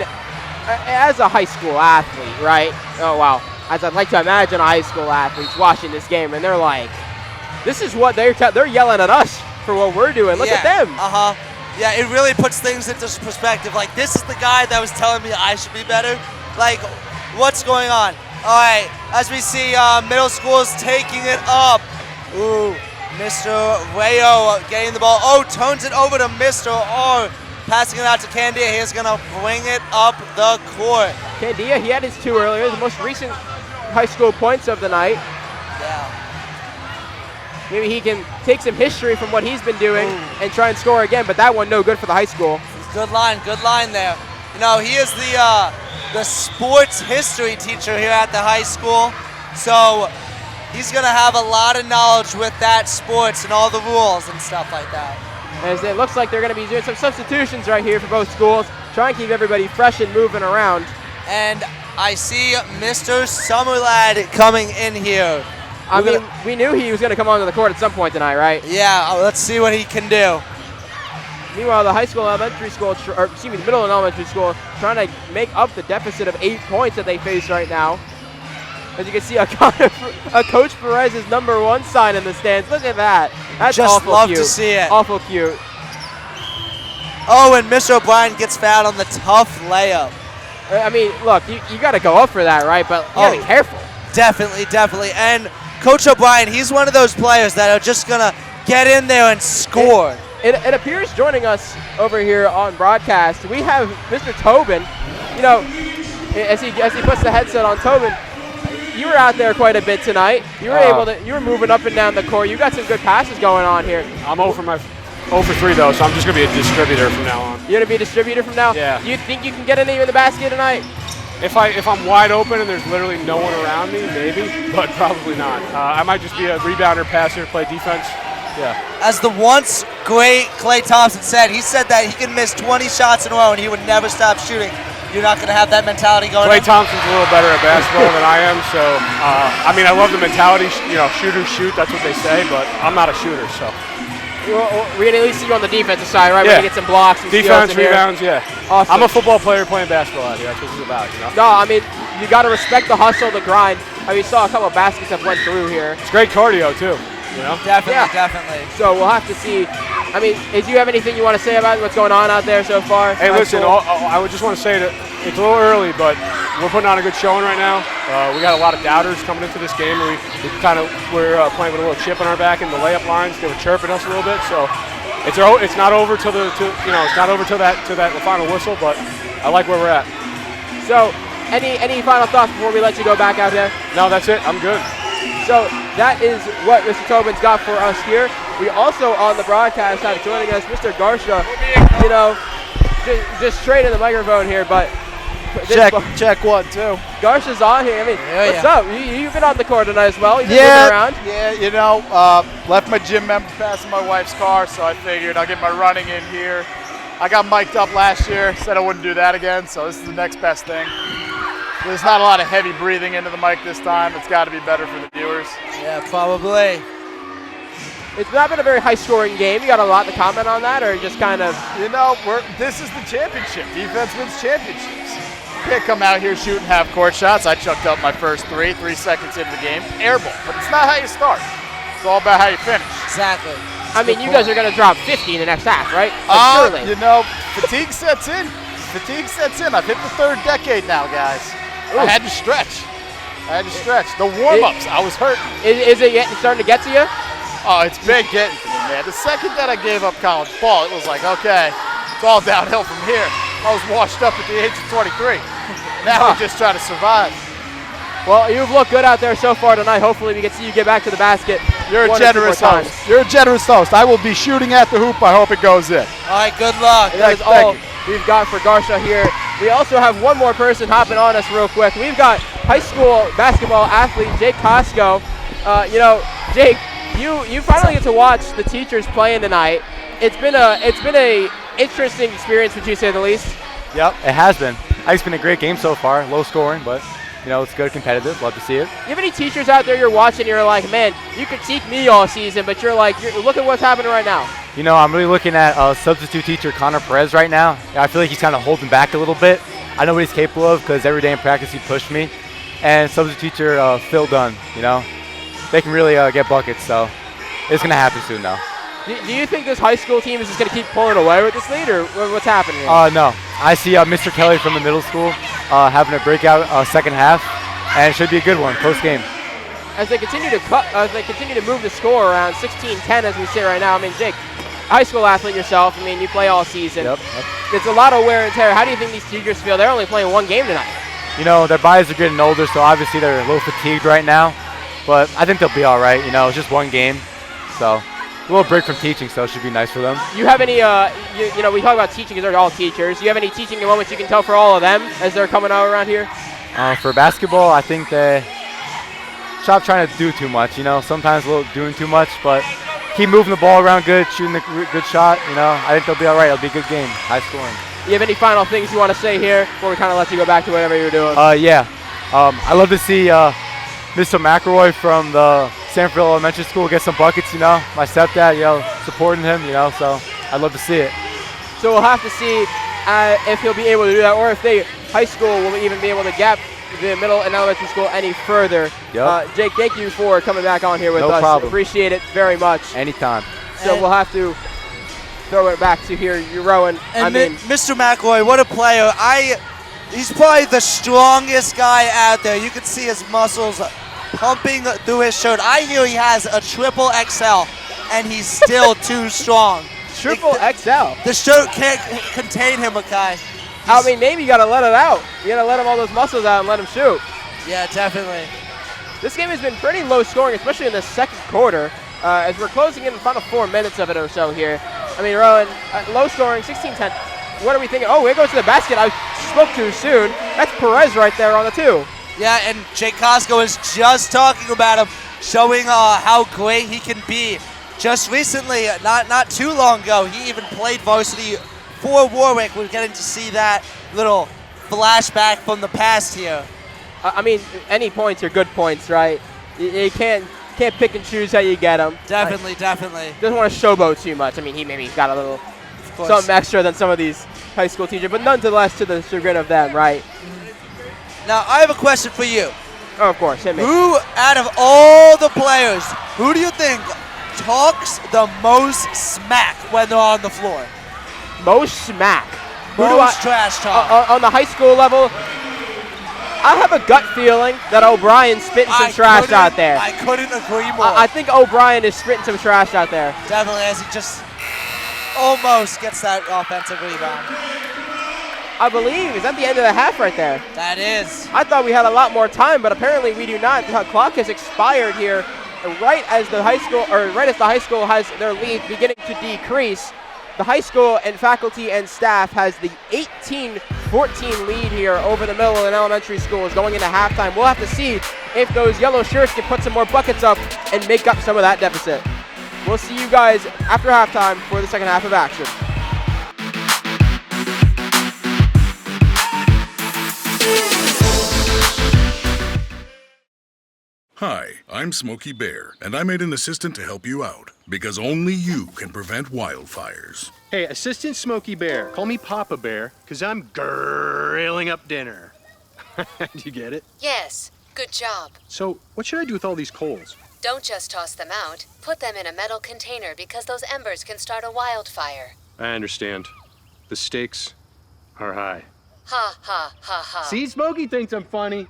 as a high school athlete, right? Oh, wow. As I'd like to imagine a high school athletes watching this game, and they're like, this is what they're yelling at us for what we're doing. Look at them. Yeah, it really puts things into perspective. Like, this is the guy that was telling me I should be better. Like, what's going on? All right, as we see, middle school's taking it up. Ooh, Mr. Rayo getting the ball. Oh, turns it over to Mr. R. Passing it out to Candia. He's going to bring it up the court. Candia, he had his two earlier, the most recent high school points of the night. Yeah. Maybe he can take some history from what he's been doing and try and score again, but that one no good for the high school. Good line there. You know, he is the sports history teacher here at the high school, so he's going to have a lot of knowledge with that sports and all the rules and stuff like that. As it looks like they're going to be doing some substitutions right here for both schools, try and keep everybody fresh and moving around. And I see Mr. Summerlad coming in here. I mean, we knew he was going to come onto the court at some point tonight, right? Yeah, let's see what he can do. Meanwhile, the high school and elementary school, the middle and elementary school, trying to make up the deficit of 8 points that they face right now. As you can see, a Coach Perez's #1 sign in the stands. Look at that. That's Just awful love cute. to see it. Awful cute. Oh, and Mr. O'Brien gets fouled on the tough layup. I mean, look, you got to go up for that, right? But you got to be careful. Definitely, definitely. And Coach O'Brien, he's one of those players that are just going to get in there and score. It appears joining us over here on broadcast, we have Mr. Tobin. You know, as he puts the headset on, Tobin, you were out there quite a bit tonight. You were you were moving up and down the court. You got some good passes going on here. I'm 0 for 3 though, so I'm just gonna be a distributor from now on. You're gonna be a distributor from now? Yeah. Do you think you can get any in the basket tonight? If I'm wide open and there's literally no one around me, maybe, but probably not. I might just be a rebounder, passer, play defense. Yeah. As the once great Klay Thompson said, he said that he can miss 20 shots in a row and he would never stop shooting. You're not going to have that mentality going Klay on? Thompson's a little better at basketball than I am, so I mean, I love the mentality. Shooters shoot. That's what they say, but I'm not a shooter, so. We're gonna at least see you on the defensive side, right? Yeah. We're gonna get some blocks, and defense, rebounds, yeah. Awesome. I'm a football player playing basketball out here. That's what it's about, you know. No, I mean, you got to respect the hustle, the grind. I mean, you saw a couple of baskets that went through here. It's great cardio too, you know. Definitely, definitely. So we'll have to see. I mean, do you have anything you want to say about what's going on out there so far? Hey, listen, I would just want to say that it's a little early, but we're putting on a good showing right now. We got a lot of doubters coming into this game. We're playing with a little chip on our back in the layup lines. They were chirping us a little bit, so it's not over till that final whistle. But I like where we're at. So, any final thoughts before we let you go back out there? No, that's it. I'm good. So that is what Mr. Tobin's got for us here. We also on the broadcast have joining us Mr. Garsha. You know, just straight in the microphone here, but check 1 2. Garsha's on here. I mean, what's up? You've been on the court tonight as well. You've been moving around. Yeah, left my gym member's in my wife's car, so I figured I'll get my running in here. I got mic'd up last year, said I wouldn't do that again, so this is the next best thing. There's not a lot of heavy breathing into the mic this time. It's got to be better for the viewers. Yeah, probably. It's not been a very high-scoring game. You got a lot to comment on that, or just kind of? This is the championship. Defense wins championships. You can't come out here shooting half-court shots. I chucked up my first 3 seconds into the game. Air ball, but it's not how you start. It's all about how you finish. Exactly. I mean, you guys are going to drop 50 in the next half, right? Surely. Fatigue sets in. I've hit the 3rd decade now, guys. I had to stretch. The warm-ups, I was hurting. Is it starting to get to you? Oh, it's been getting to me, man. The second that I gave up college ball, it was like, okay, it's all downhill from here. I was washed up at the age of 23. Now we're just trying to survive. Well, you've looked good out there so far tonight. Hopefully we can see you get back to the basket. You're a generous host. You're a generous host. I will be shooting at the hoop. I hope it goes in. All right, good luck. That is all we've got for Garsha here. We also have one more person hopping on us real quick. We've got high school basketball athlete Jake Costco. Jake, you finally get to watch the teachers playing tonight. It's been a interesting experience, would you say the least? Yep, it has been. It's been a great game so far. Low scoring, but it's good, competitive. Love to see it. You have any teachers out there you're watching? You're like, man, you critique me all season, but look at what's happening right now. I'm really looking at substitute teacher Connor Perez right now. I feel like he's kind of holding back a little bit. I know what he's capable of because every day in practice he pushed me. And substitute teacher Phil Dunn, they can really get buckets. So it's going to happen soon now. Do you think this high school team is just going to keep pulling away with this lead, or what's happening here? No. I see Mr. Kelly from the middle school having a breakout second half, and it should be a good one, close game. As they continue to move the score around 16-10 as we sit right now. I mean, Jake, high school athlete yourself. I mean, you play all season. Yep. It's a lot of wear and tear. How do you think these teachers feel? They're only playing one game tonight. Their bodies are getting older, so obviously they're a little fatigued right now. But I think they'll be all right. It's just one game, so. A little break from teaching, so it should be nice for them. You have any, we talk about teaching because they're all teachers. Do you have any teaching moments you can tell for all of them as they're coming out around here? For basketball, I think they stop trying to do too much, sometimes a little doing too much, but keep moving the ball around good, shooting a good shot, I think they'll be all right. It'll be a good game, high scoring. You have any final things you want to say here before we kind of let you go back to whatever you're doing? I love to see Mr. McElroy from the Sanford Elementary School get some buckets, my stepdad, supporting him, so I'd love to see it. So we'll have to see if he'll be able to do that, or if high school will even be able to get the middle and elementary school any further. Yep. Jake, thank you for coming back on here with No us. problem. Appreciate it very much. Anytime. So we'll have to throw it back to here, Rowan. And Mr. McElroy, what a player. He's probably the strongest guy out there. You can see his muscles pumping through his shirt. I hear he has a triple XL, and he's still too strong. Triple XL? The shirt can't contain him, Makai. I mean, maybe you got to let it out. You got to let him all those muscles out and let him shoot. Yeah, definitely. This game has been pretty low scoring, especially in the second quarter, as we're closing in the final 4 minutes of it or so here. I mean, Rowan, low scoring, 16-10. What are we thinking? Oh, here goes to the basket. I spoke too soon. That's Perez right there on the 2. Yeah, and Jake Costco was just talking about him, showing how great he can be. Just recently, not too long ago, he even played varsity for Warwick. We're getting to see that little flashback from the past here. I mean, any points are good points, right? You can't pick and choose how you get them. Definitely, definitely. Doesn't want to showboat too much. I mean, he's got a little something extra than some of these high school teachers, but nonetheless to the chagrin of them, right? Now, I have a question for you. Oh, of course, hit me. Who, out of all the players, who do you think talks the most smack when they're on the floor? Most smack? Most trash talk. On the high school level, I have a gut feeling that O'Brien's spitting some trash out there. I couldn't agree more. I think O'Brien is spitting some trash out there. Definitely, as he just almost gets that offensive rebound. I believe, is that the end of the half right there? That is. I thought we had a lot more time, but apparently we do not. The clock has expired here right as the high school has their lead beginning to decrease. The high school and faculty and staff has the 18-14 lead here over the middle and elementary schools going into halftime. We'll have to see if those yellow shirts can put some more buckets up and make up some of that deficit. We'll see you guys after halftime for the second half of action. Hi, I'm Smokey Bear, and I made an assistant to help you out, because only you can prevent wildfires. Hey, Assistant Smokey Bear, call me Papa Bear, because I'm grilling up dinner. Do you get it? Yes, good job. So, what should I do with all these coals? Don't just toss them out. Put them in a metal container because those embers can start a wildfire. I understand. The stakes are high. Ha, ha, ha, ha. See, Smokey thinks I'm funny.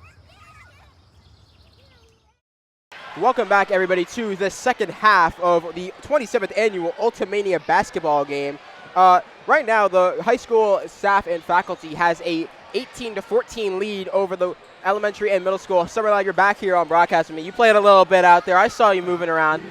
Welcome back, everybody, to the second half of the 27th annual Ultamania basketball game. Right now, the high school staff and faculty has a 18-14 lead over the elementary and middle school. Summerlad, you're back here on broadcast with me. You played a little bit out there. I saw you moving around.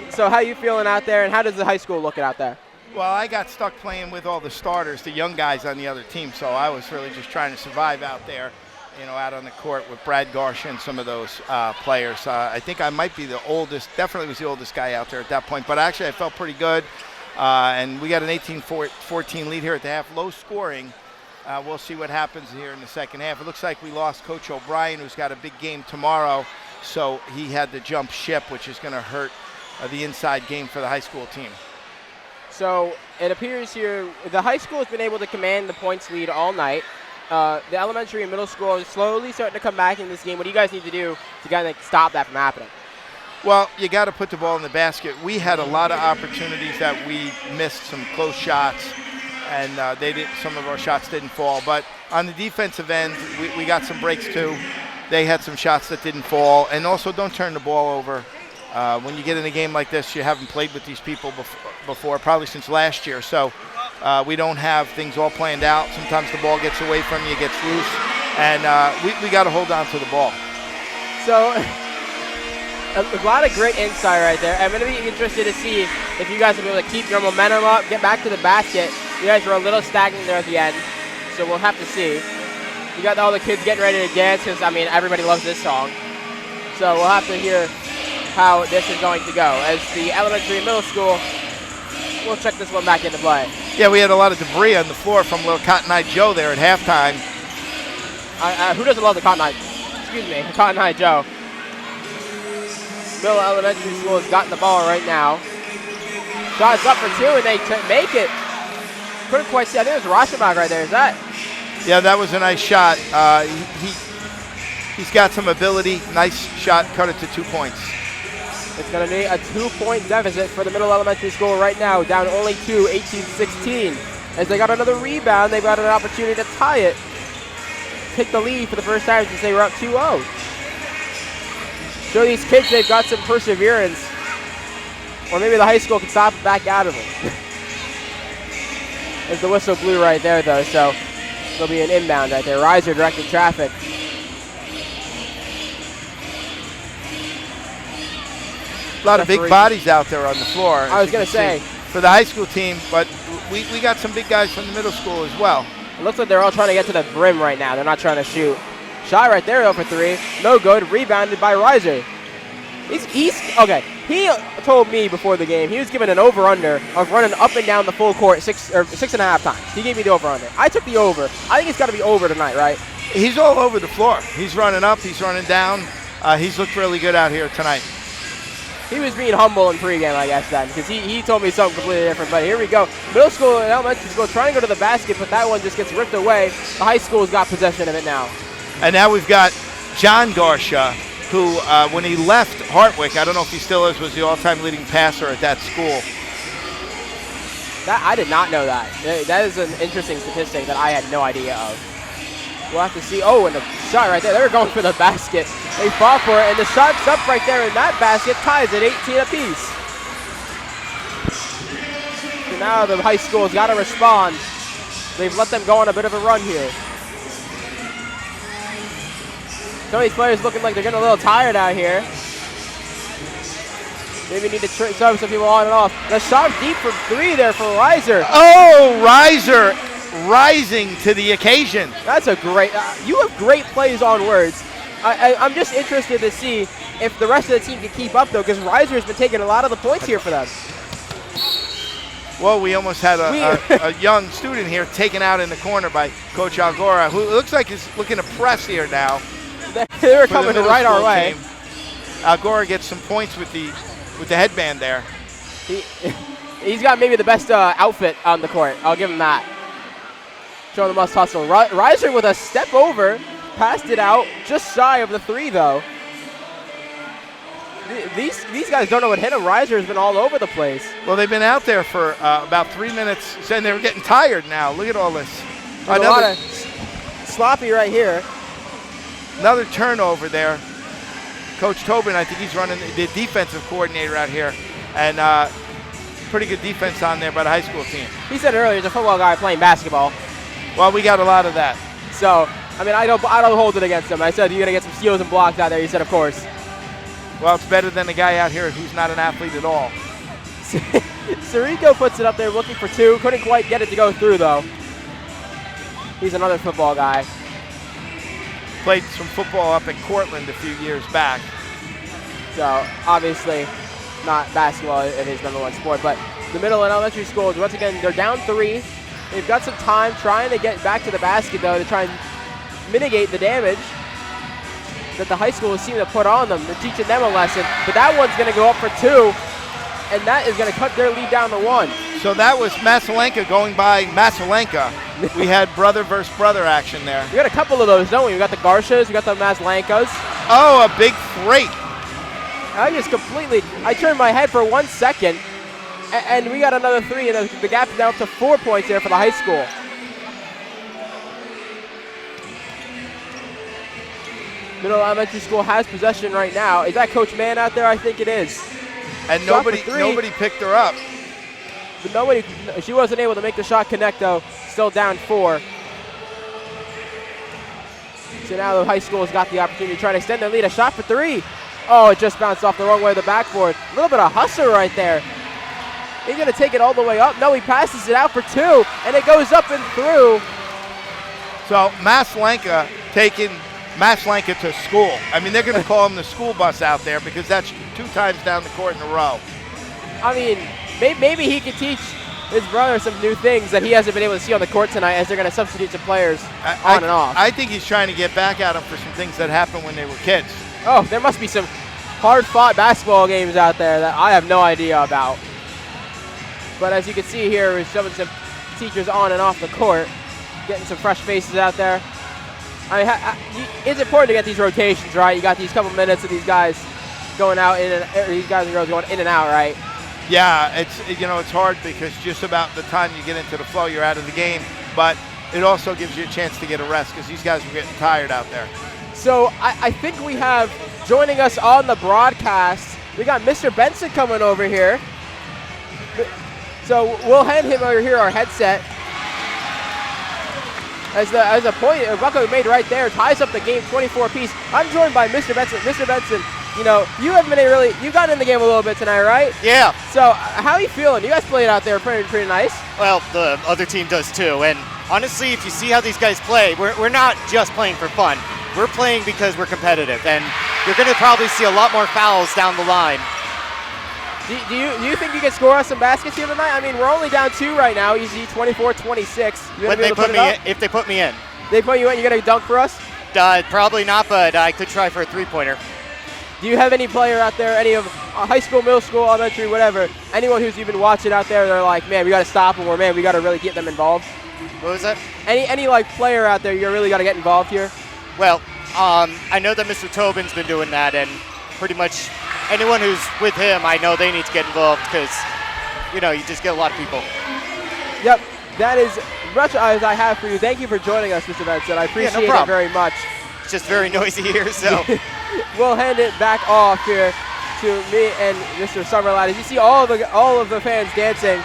So how you feeling out there, and how does the high school look out there? Well, I got stuck playing with all the starters, the young guys on the other team, so I was really just trying to survive out there, you know, out on the court with Brad Garsha and some of those players. I think I might be the oldest, definitely was the oldest guy out there at that point, but actually I felt pretty good. And we got an 18-14 lead here at the half, low scoring. We'll see what happens here in the second half. It looks like we lost Coach O'Brien, who's got a big game tomorrow, so he had to jump ship, which is going to hurt the inside game for the high school team. So it appears here the high school has been able to command the points lead all night. The elementary and middle school is slowly starting to come back in this game. What do you guys need to do to kind of stop that from happening? Well, you got to put the ball in the basket. We had a lot of opportunities that we missed, some close shots, and some of our shots didn't fall. But on the defensive end, we got some breaks too. They had some shots that didn't fall. And also, don't turn the ball over. When you get in a game like this, you haven't played with these people before, probably since last year. So we don't have things all planned out. Sometimes the ball gets away from you, gets loose, and we got to hold on to the ball. So a lot of great insight right there. I'm going to be interested to see if you guys will be able to keep your momentum up, get back to the basket. You guys were a little stagnant there at the end, so we'll have to see. You got all the kids getting ready to dance because, I mean, everybody loves this song. So we'll have to hear how this is going to go. As the elementary and middle school, we'll check this one back into play. Yeah, we had a lot of debris on the floor from little Cotton Eye Joe there at halftime. Who doesn't love the Cotton Eye? Excuse me, Cotton Eye Joe. Middle elementary school has gotten the ball right now. Shot's up for two, and they make it. Couldn't quite see. I think it was Rauschenbach right there. Is that? Yeah, that was a nice shot. He's got some ability. Nice shot, cut it to 2 points. It's going to be a 2-point deficit for the middle elementary school right now, down only 2, 18-16. As they got another rebound, they've got an opportunity to tie it. Take the lead for the first time since they were up 2-0. Show these kids they've got some perseverance. Or maybe the high school can stop it back out of them. There's the whistle blew right there, though, so there'll be an inbound right there. Reiser directing traffic. A lot of big bodies out there on the floor. I was going to say. For the high school team, but we got some big guys from the middle school as well. It looks like they're all trying to get to the brim right now. They're not trying to shoot. Shot right there, though, for 3. No good. Rebounded by Reiser. He's okay. He told me before the game he was given an over-under of running up and down the full court 6.5 times. He gave me the over-under. I took the over. I think it's got to be over tonight, right? He's all over the floor. He's running up. He's running down. He's looked really good out here tonight. He was being humble in pregame, I guess, then, because he told me something completely different. But here we go. Middle school and elementary school trying to go to the basket, but that one just gets ripped away. The high school's got possession of it now. And now we've got John Garsha, who, when he left Warwick, I don't know if he still is, was the all-time leading passer at that school. I did not know that. That is an interesting statistic that I had no idea of. We'll have to see. Oh, and the shot right there. They were going for the basket. They fought for it, and the shot's up right there in that basket. Ties at 18 apiece. So now the high school's got to respond. They've let them go on a bit of a run here. Some of these players looking like they're getting a little tired out here. Maybe need to serve some people on and off. The shot deep from 3 there for Reiser. Oh, Reiser rising to the occasion. That's a great, you have great plays on words. I'm just interested to see if the rest of the team can keep up, though, because Reiser's been taking a lot of the points here for them. Well, we almost had a young student here taken out in the corner by Coach Algora, who looks like he's looking to press here now. They were coming right our way. Team. Algora gets some points with the headband there. He's got maybe the best outfit on the court. I'll give him that. Showing the must hustle. Reiser with a step over, passed it out, just shy of the 3 though. These guys don't know what hit him. Reiser has been all over the place. Well, they've been out there for about 3 minutes, and they were getting tired now. Look at all this. A lot of sloppy right here. Another turnover there. Coach Tobin, I think he's running the defensive coordinator out here, and pretty good defense on there by the high school team. He said earlier he's a football guy playing basketball. Well, we got a lot of that. So, I mean, I don't hold it against him. I said you're gonna get some steals and blocks out there. He said, of course. Well, it's better than the guy out here who's not an athlete at all. Sirico puts it up there looking for 2. Couldn't quite get it to go through though. He's another football guy. Played some football up in Cortland a few years back. So obviously not basketball is his #1 sport, but the middle and elementary schools, once again, they're down 3. They've got some time trying to get back to the basket, though, to try and mitigate the damage that the high school seem to put on them. They're teaching them a lesson, but that one's going to go up for 2, and that is going to cut their lead down to 1. So that was Masalenka going by Masalenka. We had brother versus brother action there. We got a couple of those, don't we? We got the Garshas, we got the Maslankas. Oh, a big freight. I turned my head for 1 second, and we got another 3, and the gap is down to 4 points there for the high school. Middle elementary school has possession right now. Is that Coach Mann out there? I think it is. And nobody picked her up. But she wasn't able to make the shot connect, though. Still down 4. So now the high school has got the opportunity to try to extend their lead. A shot for 3. Oh, it just bounced off the wrong way of the backboard. A little bit of hustle right there. He's going to take it all the way up. No, he passes it out for 2, and it goes up and through. So Maslanka taking Maslanka to school. I mean, they're going to call him the school bus out there because that's 2 times down the court in a row. I mean, maybe he could teach his brother some new things that he hasn't been able to see on the court tonight as they're going to substitute some players on and off. I think he's trying to get back at him for some things that happened when they were kids. Oh, there must be some hard-fought basketball games out there that I have no idea about. But as you can see here, we're shoving some teachers on and off the court, getting some fresh faces out there. I mean, it's important to get these rotations, right? You got these couple minutes of these guys going out these guys and girls going in and out, right? Yeah, it's hard because just about the time you get into the flow, you're out of the game. But it also gives you a chance to get a rest because these guys are getting tired out there. So I think we have joining us on the broadcast, we got Mr. Benson coming over here. So we'll hand him over here our headset. As a point, Bucko made right there, ties up the game 24 apiece. I'm joined by Mr. Benson. Mr. Benson, you haven't been you got in the game a little bit tonight, right? Yeah. So how are you feeling? You guys played out there pretty nice. Well, the other team does too. And honestly, if you see how these guys play, we're not just playing for fun. We're playing because we're competitive. And you're going to probably see a lot more fouls down the line. Do you think you can score us some baskets here tonight? I mean, we're only down 2 right now. Easy 24-26. If they put me in. They put you in, you going to dunk for us? Probably not, but I could try for a three-pointer. Do you have any player out there, any of high school, middle school, elementary, whatever, anyone who's even watching out there, they're like, man, we got to stop them, or man, we got to really get them involved? What was that? Any like player out there you really got to get involved here? Well, I know that Mr. Tobin's been doing that, and pretty much anyone who's with him, I know they need to get involved because, you just get a lot of people. Yep, that is much as I have for you. Thank you for joining us, Mr. Benson. I appreciate it very much. It's just very noisy here, so. We'll hand it back off here to me and Mr. Summerlad. As you see all of the fans dancing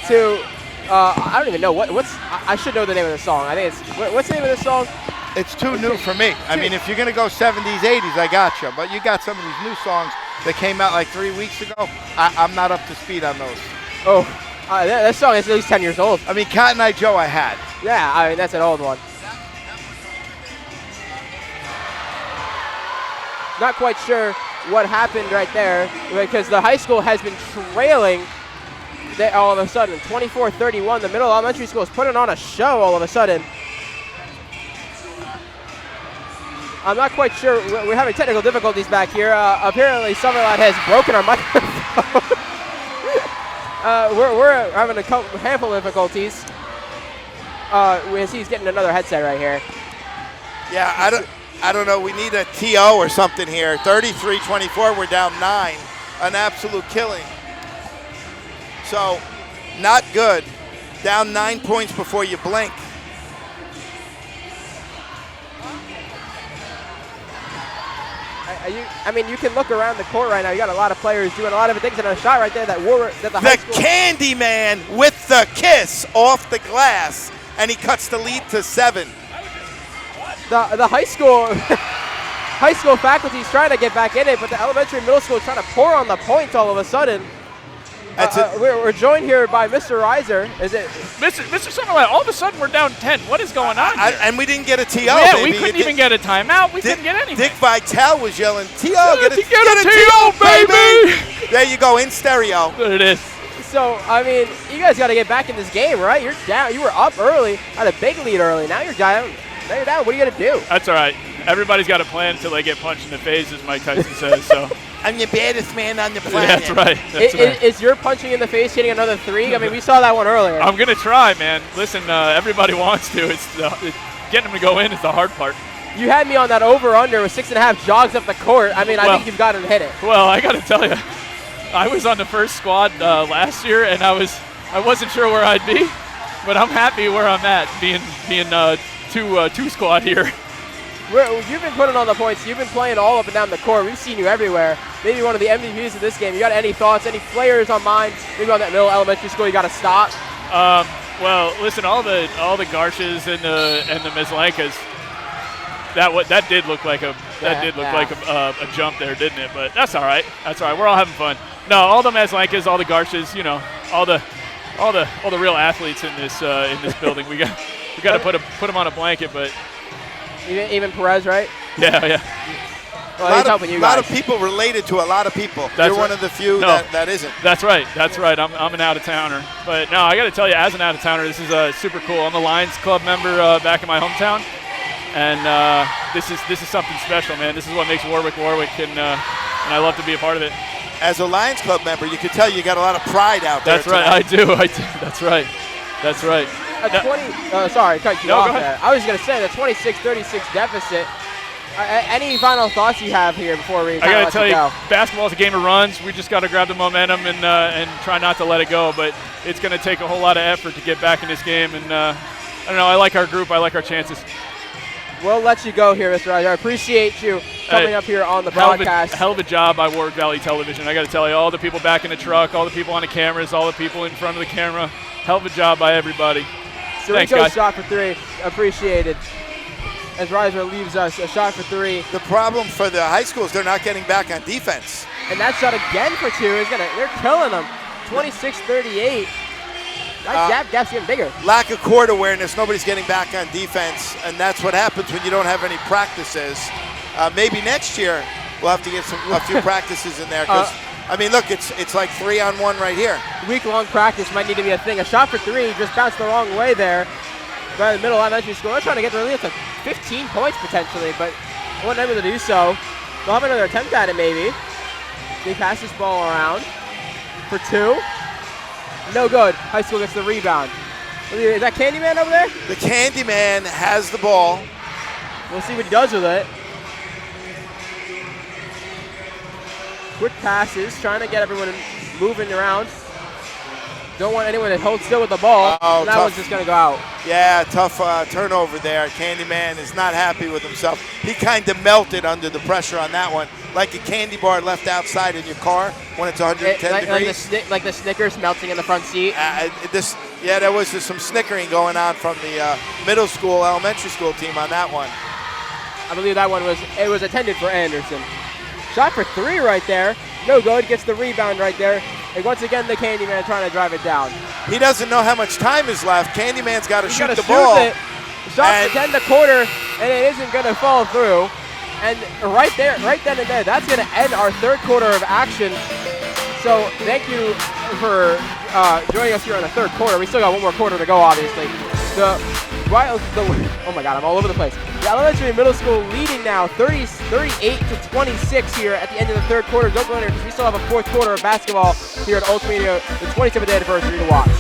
to, I don't even know I should know the name of the song. I think it's, what's the name of this song? It's too new for me. I mean, if you're going to go 70s, 80s, I got you. But you got some of these new songs that came out like 3 weeks ago. I'm not up to speed on those. Oh, that song is at least 10 years old. I mean, Cotton Eye Joe I had. Yeah, I mean, that's an old one. Not quite sure what happened right there because the high school has been trailing all of a sudden. 24-31, the middle elementary school is putting on a show all of a sudden. I'm not quite sure. We're having technical difficulties back here. Apparently, Summerlad has broken our microphone. We're having a handful of difficulties. He's getting another headset right here. Yeah, I don't know. We need a TO or something here. 33-24. We're down 9. An absolute killing. So, not good. Down 9 points before you blink. I mean, you can look around the court right now. You got a lot of players doing a lot of things, and a shot right there that the high school. The Candy Man with the kiss off the glass, and he cuts the lead to 7. The high school faculty is trying to get back in it, but the elementary and middle school is trying to pour on the points all of a sudden. We're joined here by Mr. Reiser. Is it Mr. Summerlad? All of a sudden we're down 10. What is going on here? And we didn't get a TO. Yeah, baby. we couldn't even get a timeout. We couldn't get anything. Dick Vitale was yelling, "TO, get a TO, baby!" There you go, in stereo. There it is. So I mean, you guys got to get back in this game, right? You're down. You were up early, had a big lead early. Now you're down. What are you gonna do? That's all right. Everybody's got a plan until they get punched in the face, as Mike Tyson says. So. I'm the baddest man on the planet. That's right. That's right. Is your punching in the face hitting another 3? I mean, we saw that one earlier. I'm going to try, man. Listen, everybody wants to. It's getting them to go in is the hard part. You had me on that over-under with 6.5 jogs up the court. I mean, I think you've got to hit it. Well, I got to tell you, I was on the first squad last year, and I wasn't sure where I'd be, but I'm happy where I'm at, being two squad here. You've been putting on the points. You've been playing all up and down the court. We've seen you everywhere. Maybe one of the MVPs of this game. You got any thoughts, any players on mind? Maybe on that middle elementary school you got to stop? Well, listen, all the Garshes and the Meslankas, that did look like a jump there, didn't it? But that's all right. That's all right. We're all having fun. No, all the Meslankas, all the Garshes, all the real athletes in this building. We got to put them on a blanket, but. Even Perez, right? Yeah. Well, he's helping you guys. A lot of people related to a lot of people. You're one of the few that isn't. That's right. I'm an out-of-towner. But no, I got to tell you, as an out-of-towner, this is super cool. I'm a Lions Club member back in my hometown, and this is something special, man. This is what makes Warwick, and I love to be a part of it. As a Lions Club member, you can tell you got a lot of pride out there. That's right. I do. That's right. Sorry, cut you off there. I was going to say the 26-36 deficit. Any final thoughts you have here before we? I got to tell you, basketball is a game of runs. We just got to grab the momentum and try not to let it go. But it's going to take a whole lot of effort to get back in this game. And I don't know. I like our group. I like our chances. We'll let you go here, Mr. Riser. I appreciate you coming up here on the broadcast. Hell of a job by Warwick Valley Television. I got to tell you, all the people back in the truck, all the people on the cameras, all the people in front of the camera. Hell of a job by everybody. Thanks, guys. Shot for three. Appreciated. As Riser leaves us, a shot for three. The problem for the high schools, they're not getting back on defense. And that shot again for two is they're killing them. 26-38. That gap's getting bigger. Lack of court awareness. Nobody's getting back on defense, and that's what happens when you don't have any practices. Maybe next year we'll have to get a few practices in there. Because I mean, look, it's like 3-on-1 right here. Week-long practice might need to be a thing. A shot for three just bounced the wrong way there. Right in the middle elementary school. They're trying to get the lead to 15 points potentially, but wasn't able to do so. They'll have another attempt at it maybe. They pass this ball around for two. No good. High school gets the rebound. Is that Candyman over there? The Candyman has the ball. We'll see what he does with it. Quick passes, trying to get everyone moving around. Don't want anyone to hold still with the ball. And that one's just going to go out. Yeah, tough turnover there. Candyman is not happy with himself. He kind of melted under the pressure on that one, like a candy bar left outside in your car when it's 110 degrees. Like the Snickers melting in the front seat. There was some snickering going on from the middle school, elementary school team on that one. I believe that one was intended for Anderson. Shot for three right there. No good. Gets the rebound right there. And once again, the Candyman trying to drive it down. He doesn't know how much time is left. Candyman's got to shoot the ball. Shot to end the quarter, and it isn't going to fall through. And right then and there, that's going to end our third quarter of action. So thank you for joining us here on the third quarter. We still got one more quarter to go, obviously. Oh my God, I'm all over the place. The elementary and middle school leading now 38-26 here at the end of the third quarter. Don't go in there because we still have a fourth quarter of basketball here at Ultamania, the 27th anniversary to watch.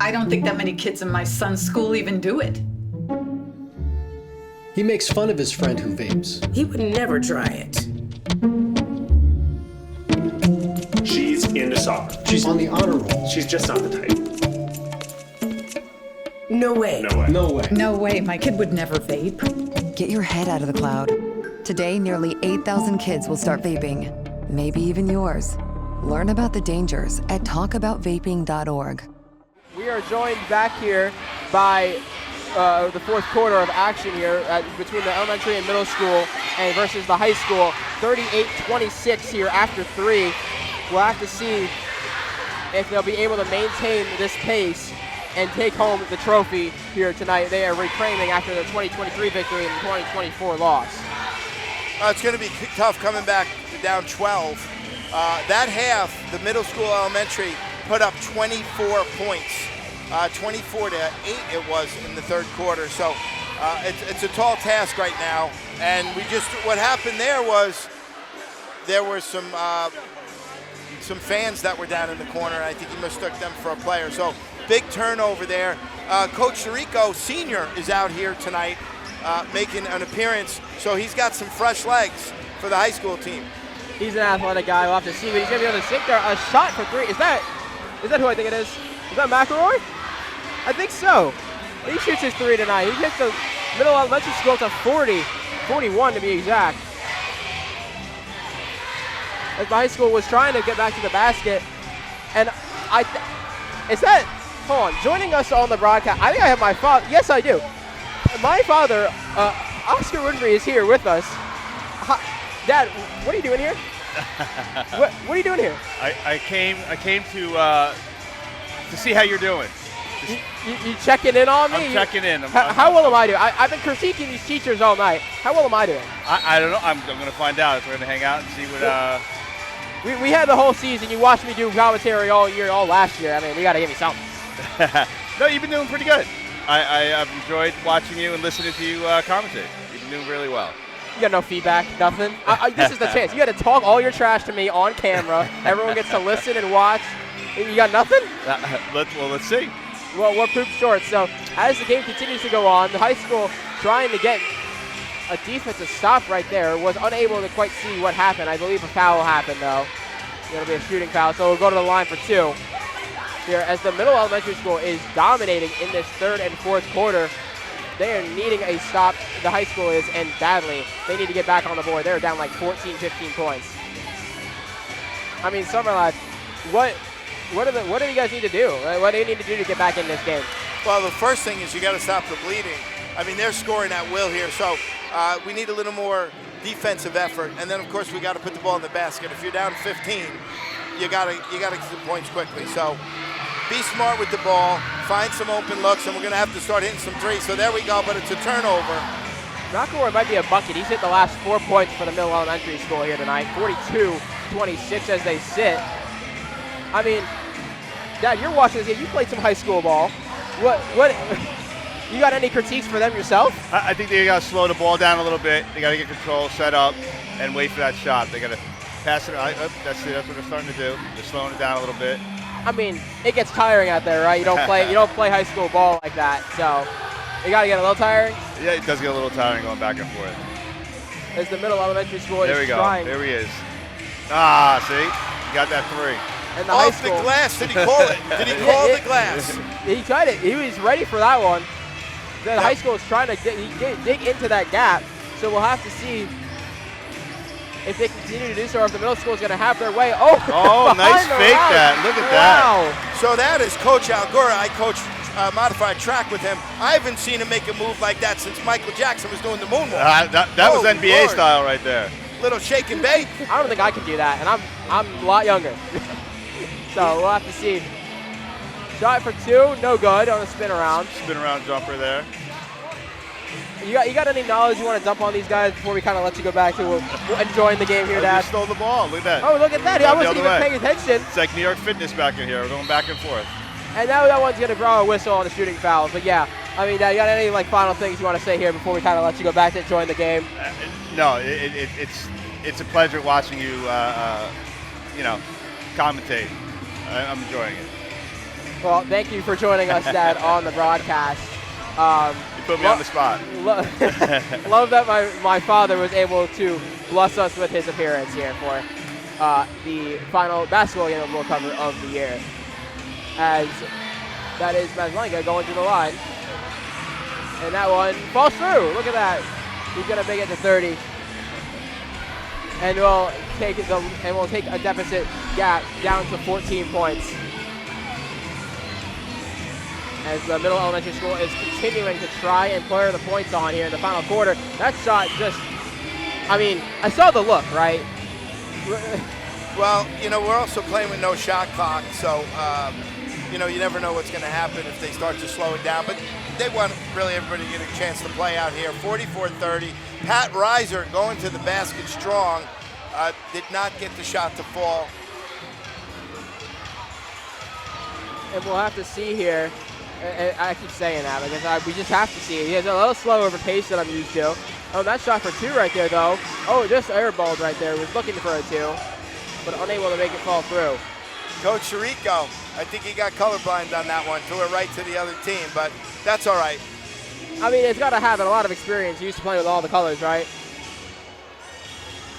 I don't think that many kids in my son's school even do it. He makes fun of his friend who vapes. He would never try it. She's into soccer. She's on the honor roll. She's just not the type. No way. No way. No way. No way. My kid would never vape. Get your head out of the cloud. Today, nearly 8,000 kids will start vaping. Maybe even yours. Learn about the dangers at talkaboutvaping.org. We are joined back here by the fourth quarter of action here between the elementary and middle school and versus the high school. 38-26 here after three. We'll have to see if they'll be able to maintain this pace and take home the trophy here tonight. They are reclaiming after the 2023 victory and the 2024 loss. It's going to be tough coming back down 12. That half, the middle school elementary put up 24 points. 24-8 it was in the third quarter. So it's a tall task right now. And what happened there was there were some fans that were down in the corner. And I think he mistook them for a player. So big turnover there. Coach Sirico Sr. is out here tonight making an appearance. So he's got some fresh legs for the high school team. He's an athletic guy. We'll have to see, but he's going to be able to sink there. A shot for three. Is that who I think it is? Is that McElroy? I think so. He shoots his three tonight. He hits the middle elementary school to 41 to be exact. As the high school was trying to get back to the basket. And hold on, joining us on the broadcast, I think I have my father. Yes, I do. My father, Oscar Winfrey, is here with us. Dad, what are you doing here? What are you doing here? I came to see how you're doing. You checking in on me? I'm checking in. How well am I doing? I've been critiquing these teachers all night. How well am I doing? I don't know. I'm going to find out. We're going to hang out and see what. We had the whole season. You watched me do commentary all year, all last year. I mean, we got to give me something. No, you've been doing pretty good. I've enjoyed watching you and listening to you commentate. You've been doing really well. You got no feedback, nothing. This is the chance. You got to talk all your trash to me on camera. Everyone gets to listen and watch. You got nothing? Let's see. Well, we're proof short. So as the game continues to go on, the high school trying to get a defensive stop right there, was unable to quite see what happened. I believe a foul happened, though. It'll be a shooting foul, so we'll go to the line for 2. Here, as the middle elementary school is dominating in this third and fourth quarter, they are needing a stop. The high school is, and badly. They need to get back on the board. They're down like 14, 15 points. I mean, Summerlad, what do you guys need to do? What do you need to do to get back in this game? Well, the first thing is you got to stop the bleeding. I mean, they're scoring at will here, so we need a little more defensive effort. And then, of course, we got to put the ball in the basket. If you're down 15, you got to get the points quickly. So be smart with the ball, find some open looks, and we're going to have to start hitting some threes. So there we go, but it's a turnover. McElroy might be a bucket. He's hit the last 4 points for the middle elementary school here tonight. 42-26 as they sit. I mean, Dad, you're watching this game. You played some high school ball. What? You got any critiques for them yourself? I think they got to slow the ball down a little bit. They got to get control, set up, and wait for that shot. They got to pass it. That's what they're starting to do. They're slowing it down a little bit. I mean, it gets tiring out there, right? You don't play high school ball like that, so you got to get a little tiring. Yeah, it does get a little tiring going back and forth. As the middle elementary school there is trying. There we go. There he is. Ah, see, you got that 3. And the off the glass. Did he call it? Did he call the glass? He tried it. He was ready for that one. The high school is trying to dig into that gap, so we'll have to see if they continue to do so, or if the middle school is going to have their way. Oh, nice fake that. Look at that. So that is Coach Algora. I coached modified track with him. I haven't seen him make a move like that since Michael Jackson was doing the moonwalk. That was NBA style right there. Little shake and bake. I don't think I can do that, and I'm a lot younger. So we'll have to see. Shot for 2, no good on a spin around. Spin around jumper there. You got any knowledge you want to dump on these guys before we kind of let you go back to enjoying the game here, Dad? You stole the ball. Look at that. Oh, look at that. I wasn't even paying attention. It's like New York Fitness back in here. We're going back and forth. And now that one's going to draw a whistle on the shooting foul. But yeah, I mean, Dad, you got any final things you want to say here before we kind of let you go back to enjoying the game? No, it's a pleasure watching you, commentate. I'm enjoying it. Well, thank you for joining us, Dad, on the broadcast. You put me on the spot. Love that my father was able to bless us with his appearance here for the final basketball game we'll cover of the year. As that is Mazlenka going to the line. And that one falls through. Look at that. He's going to make it to 30. And we'll take a deficit gap down to 14 points. As the middle elementary school is continuing to try and player the points on here in the final quarter. That shot just, I mean, I saw the look, right? Well, we're also playing with no shot clock, so, you never know what's going to happen if they start to slow it down. But they want really everybody to get a chance to play out here. 44-30. Pat Reiser going to the basket strong. Did not get the shot to fall. And we'll have to see here. I keep saying that because we just have to see it. He has a little slower of a pace than I'm used to. Oh, that shot for 2 right there, though. Oh, just airballed right there. Was looking for a 2, but unable to make it fall through. Coach Chirico, I think he got colorblind on that one. Threw it right to the other team, but that's all right. I mean, it's got to have a lot of experience. He used to play with all the colors, right?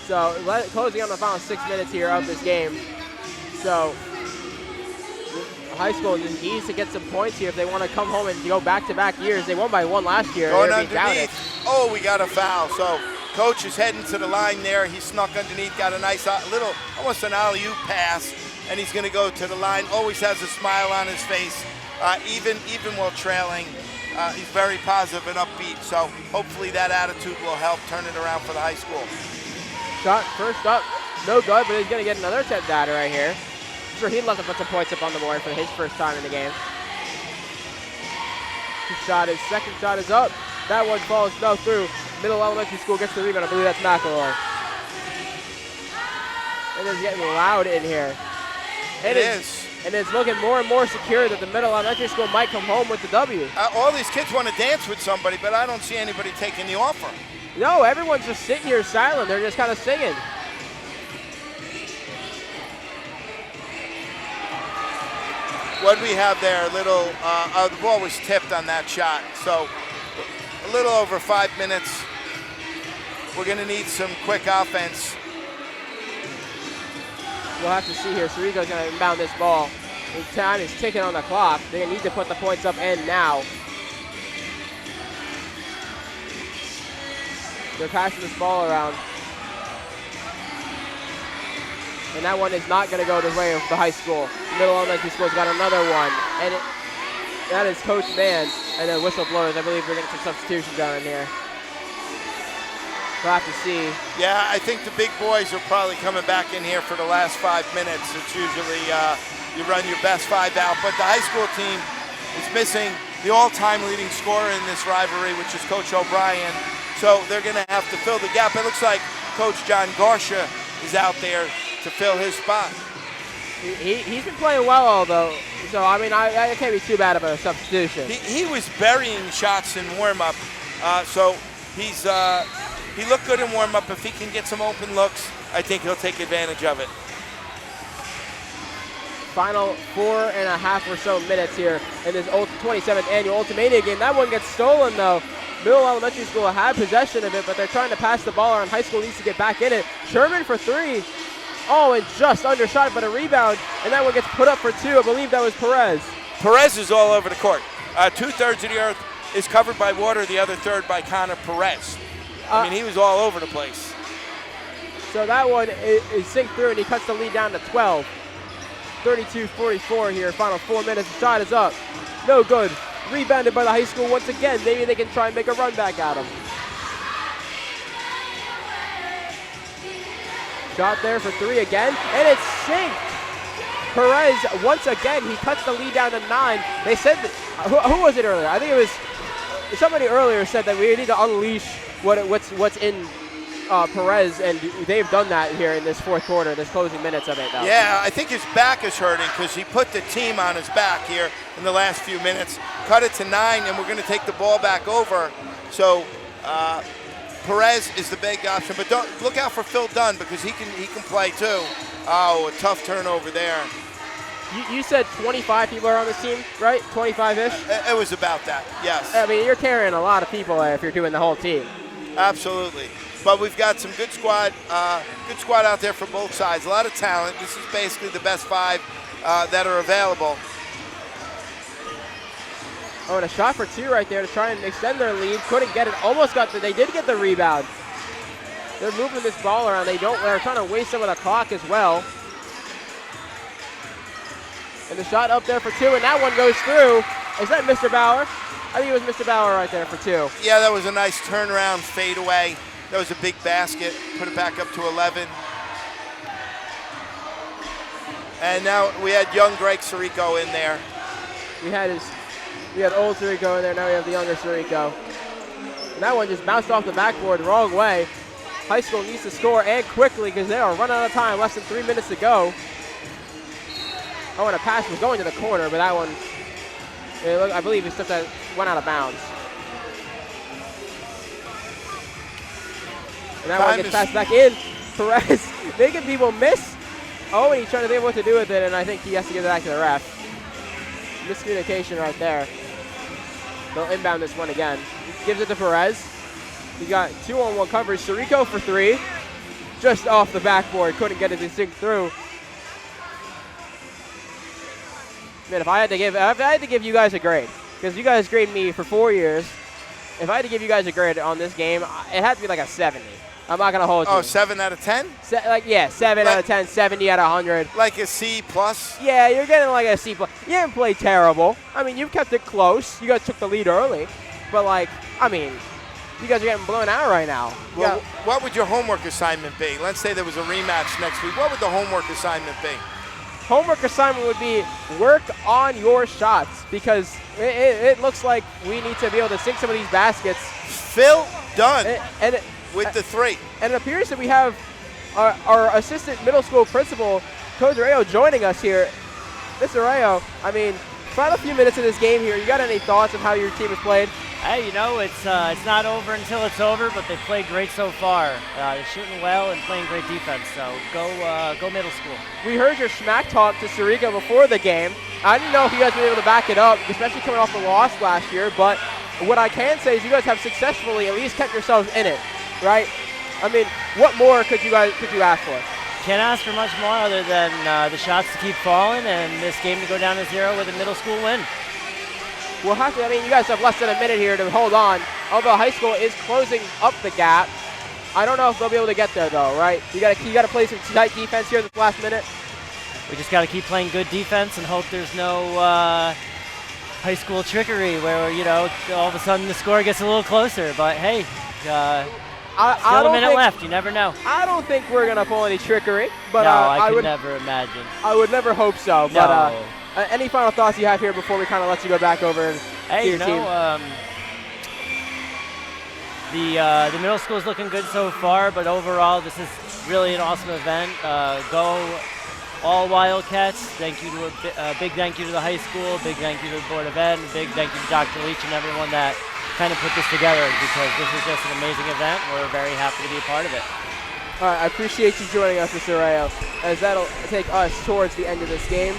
So, closing on the final 6 minutes here of this game. So, high school just needs to get some points here if they want to come home and go back-to-back years. They won by 1 last year. Going underneath. Oh, we got a foul. So coach is heading to the line there. He snuck underneath, got a nice little, almost an alley-oop pass, and he's going to go to the line. Always has a smile on his face, even while trailing. He's very positive and upbeat. So hopefully that attitude will help turn it around for the high school. Shot first up, no good, but he's going to get another attempt at it right here. I'm sure he'd love to put some points up on the board for his first time in the game. His second shot is up. That one falls no through. Middle elementary school gets the rebound. I believe that's McElroy. And it's getting loud in here. It is. And it's looking more and more secure that the middle elementary school might come home with the W. All these kids want to dance with somebody, but I don't see anybody taking the offer. No, everyone's just sitting here silent. They're just kind of singing. what we have there, the ball was tipped on that shot. So a little over 5 minutes. We're going to need some quick offense. We'll have to see here. Sirico's going to inbound this ball. The time is ticking on the clock. They need to put the points up and now. They're passing this ball around. And that one is not going to go the way of the high school. Middle elementary school's got another one. And that is Coach Mann. And then whistleblowers. I believe we're getting some substitutions going here. We'll have to see. Yeah, I think the big boys are probably coming back in here for the last 5 minutes. It's usually you run your best 5 out. But the high school team is missing the all-time leading scorer in this rivalry, which is Coach O'Brien. So they're going to have to fill the gap. It looks like Coach John Garsha is out there to fill his spot. He's been playing well, although. So, I mean, I can't be too bad of a substitution. He was burying shots in warm-up. So he looked good in warm-up. If he can get some open looks, I think he'll take advantage of it. Final 4.5 or so minutes here in this 27th annual Ultamania game. That one gets stolen, though. Middle Elementary School had possession of it, but they're trying to pass the ball around. High school needs to get back in it. Sherman for 3. Oh, and just undershot, but a rebound, and that one gets put up for 2. I believe that was Perez. Perez is all over the court. 2/3 of the earth is covered by water, the other third by Connor Perez. I mean, he was all over the place. So that one is synced through, and he cuts the lead down to 12. 32-44 here, final 4 minutes. The shot is up. No good. Rebounded by the high school once again. Maybe they can try and make a run back at him. Shot there for 3 again, and it's synced. Perez, once again, he cuts the lead down to 9. They said, who was it earlier? I think it was, somebody earlier said that we need to unleash what's in Perez, and they've done that here in this fourth quarter, this closing minutes of it now. Yeah, I think his back is hurting because he put the team on his back here in the last few minutes. Cut it to 9, and we're going to take the ball back over. So Perez is the big option, but don't look out for Phil Dunn because he can play too. Oh, a tough turnover there. You said 25 people are on this team, right? 25-ish? It was about that, yes. I mean, you're carrying a lot of people if you're doing the whole team. Absolutely. But we've got some good squad out there for both sides. A lot of talent. This is basically the best 5 that are available. Oh, and a shot for 2 right there to try and extend their lead. Couldn't get it. Almost got they did get the rebound. They're moving this ball around. They're trying to waste some of the clock as well. And the shot up there for 2, and that one goes through. Is that Mr. Bauer? I think it was Mr. Bauer right there for 2. Yeah, that was a nice turnaround fadeaway. That was a big basket. Put it back up to 11. And now we had young Greg Sirico in there. We had old Sirico in there. Now we have the younger Sirico. And that one just bounced off the backboard the wrong way. High school needs to score, and quickly, because they are running out of time. Less than 3 minutes to go. Oh, and a pass was going to the corner, but that one, I believe it went out of bounds. And that one gets passed back in. Perez making people miss. Oh, and he's trying to think what to do with it, and I think he has to give it back to the ref. Miscommunication right there. They'll inbound this one again. Gives it to Perez. He got 2-on-1 coverage. Sirico for 3. Just off the backboard. Couldn't get it to sink through. Man, if I had to give you guys a grade, because you guys graded me for 4 years, if I had to give you guys a grade on this game, it had to be like a 70. I'm not gonna hold you. Oh, 7 out of 10? 7 out of 10, 70 out of 100. Like a C plus? Yeah, you're getting like a C plus. You didn't play terrible. I mean, you kept it close. You guys took the lead early, but you guys are getting blown out right now. Well, what would your homework assignment be? Let's say there was a rematch next week. What would the homework assignment be? Homework assignment would be work on your shots, because it looks like we need to be able to sink some of these baskets. Phil Dunn with the 3. And it appears that we have our assistant middle school principal, Coach Rayo, joining us here. Mr. Rayo, I mean, final few minutes of this game here, you got any thoughts on how your team has played? Hey, it's not over until it's over, but they played great so far. They're shooting well and playing great defense, so go middle school. We heard your smack talk to Sirico before the game. I didn't know if you guys were able to back it up, especially coming off the loss last year, but what I can say is you guys have successfully at least kept yourselves in it, right? I mean, what more could you ask for? Can't ask for much more other than the shots to keep falling and this game to go down to 0 with a middle school win. We'll have to, I mean, you guys have less than a minute here to hold on, although high school is closing up the gap. I don't know if they'll be able to get there though, right? You gotta play some tight defense here this last minute. We just got to keep playing good defense and hope there's no high school trickery where, you know, all of a sudden the score gets a little closer. But hey, still a minute left. You never know. I don't think we're going to pull any trickery. But no, I would never imagine. I would never hope so. No. But any final thoughts you have here before we kind of let you go back over and hey, to your team? The middle school is looking good so far, but overall this is really an awesome event. Go all Wildcats. Thank you to a big thank you to the high school, big thank you to the Board of Ed, and big thank you to Dr. Leach and everyone that kind of put this together, because this is just an amazing event. We're very happy to be a part of it. All right, I appreciate you joining us, Mr. Rayo, as that'll take us towards the end of this game.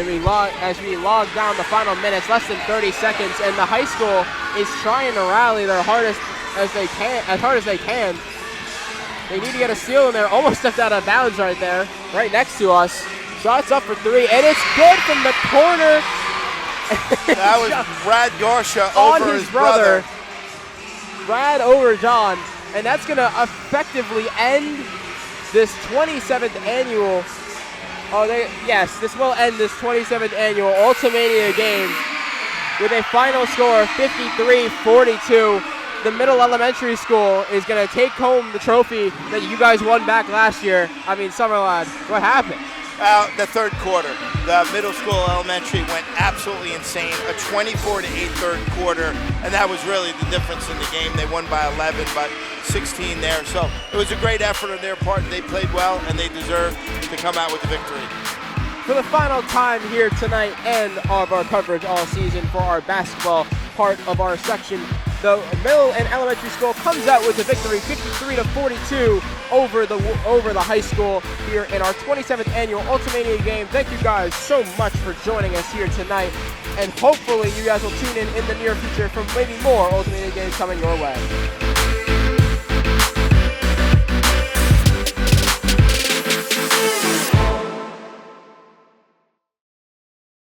And as we log down the final minutes, less than 30 seconds, and the high school is trying to rally their hardest as hard as they can. They need to get a steal, and they're almost stepped out of bounds right there, right next to us. Shots up for 3, and it's good from the corner. That was Brad Garsha on over his brother. Brad over John, and that's going to effectively end this 27th annual. Yes, this will end this 27th annual Ultamania game with a final score of 53-42. The middle elementary school is going to take home the trophy that you guys won back last year. I mean, Summerlad, what happened? The third quarter, the middle school elementary went absolutely insane. A 24-8 third quarter, and that was really the difference in the game. They won by 11, but 16 there. So it was a great effort on their part. They played well, and they deserved to come out with the victory. For the final time here tonight and of our coverage all season for our basketball part of our section, the middle and elementary school comes out with a victory 53-42 over the high school here in our 27th annual Ultamania game. Thank you guys so much for joining us here tonight, and hopefully you guys will tune in the near future for maybe more Ultamania games coming your way.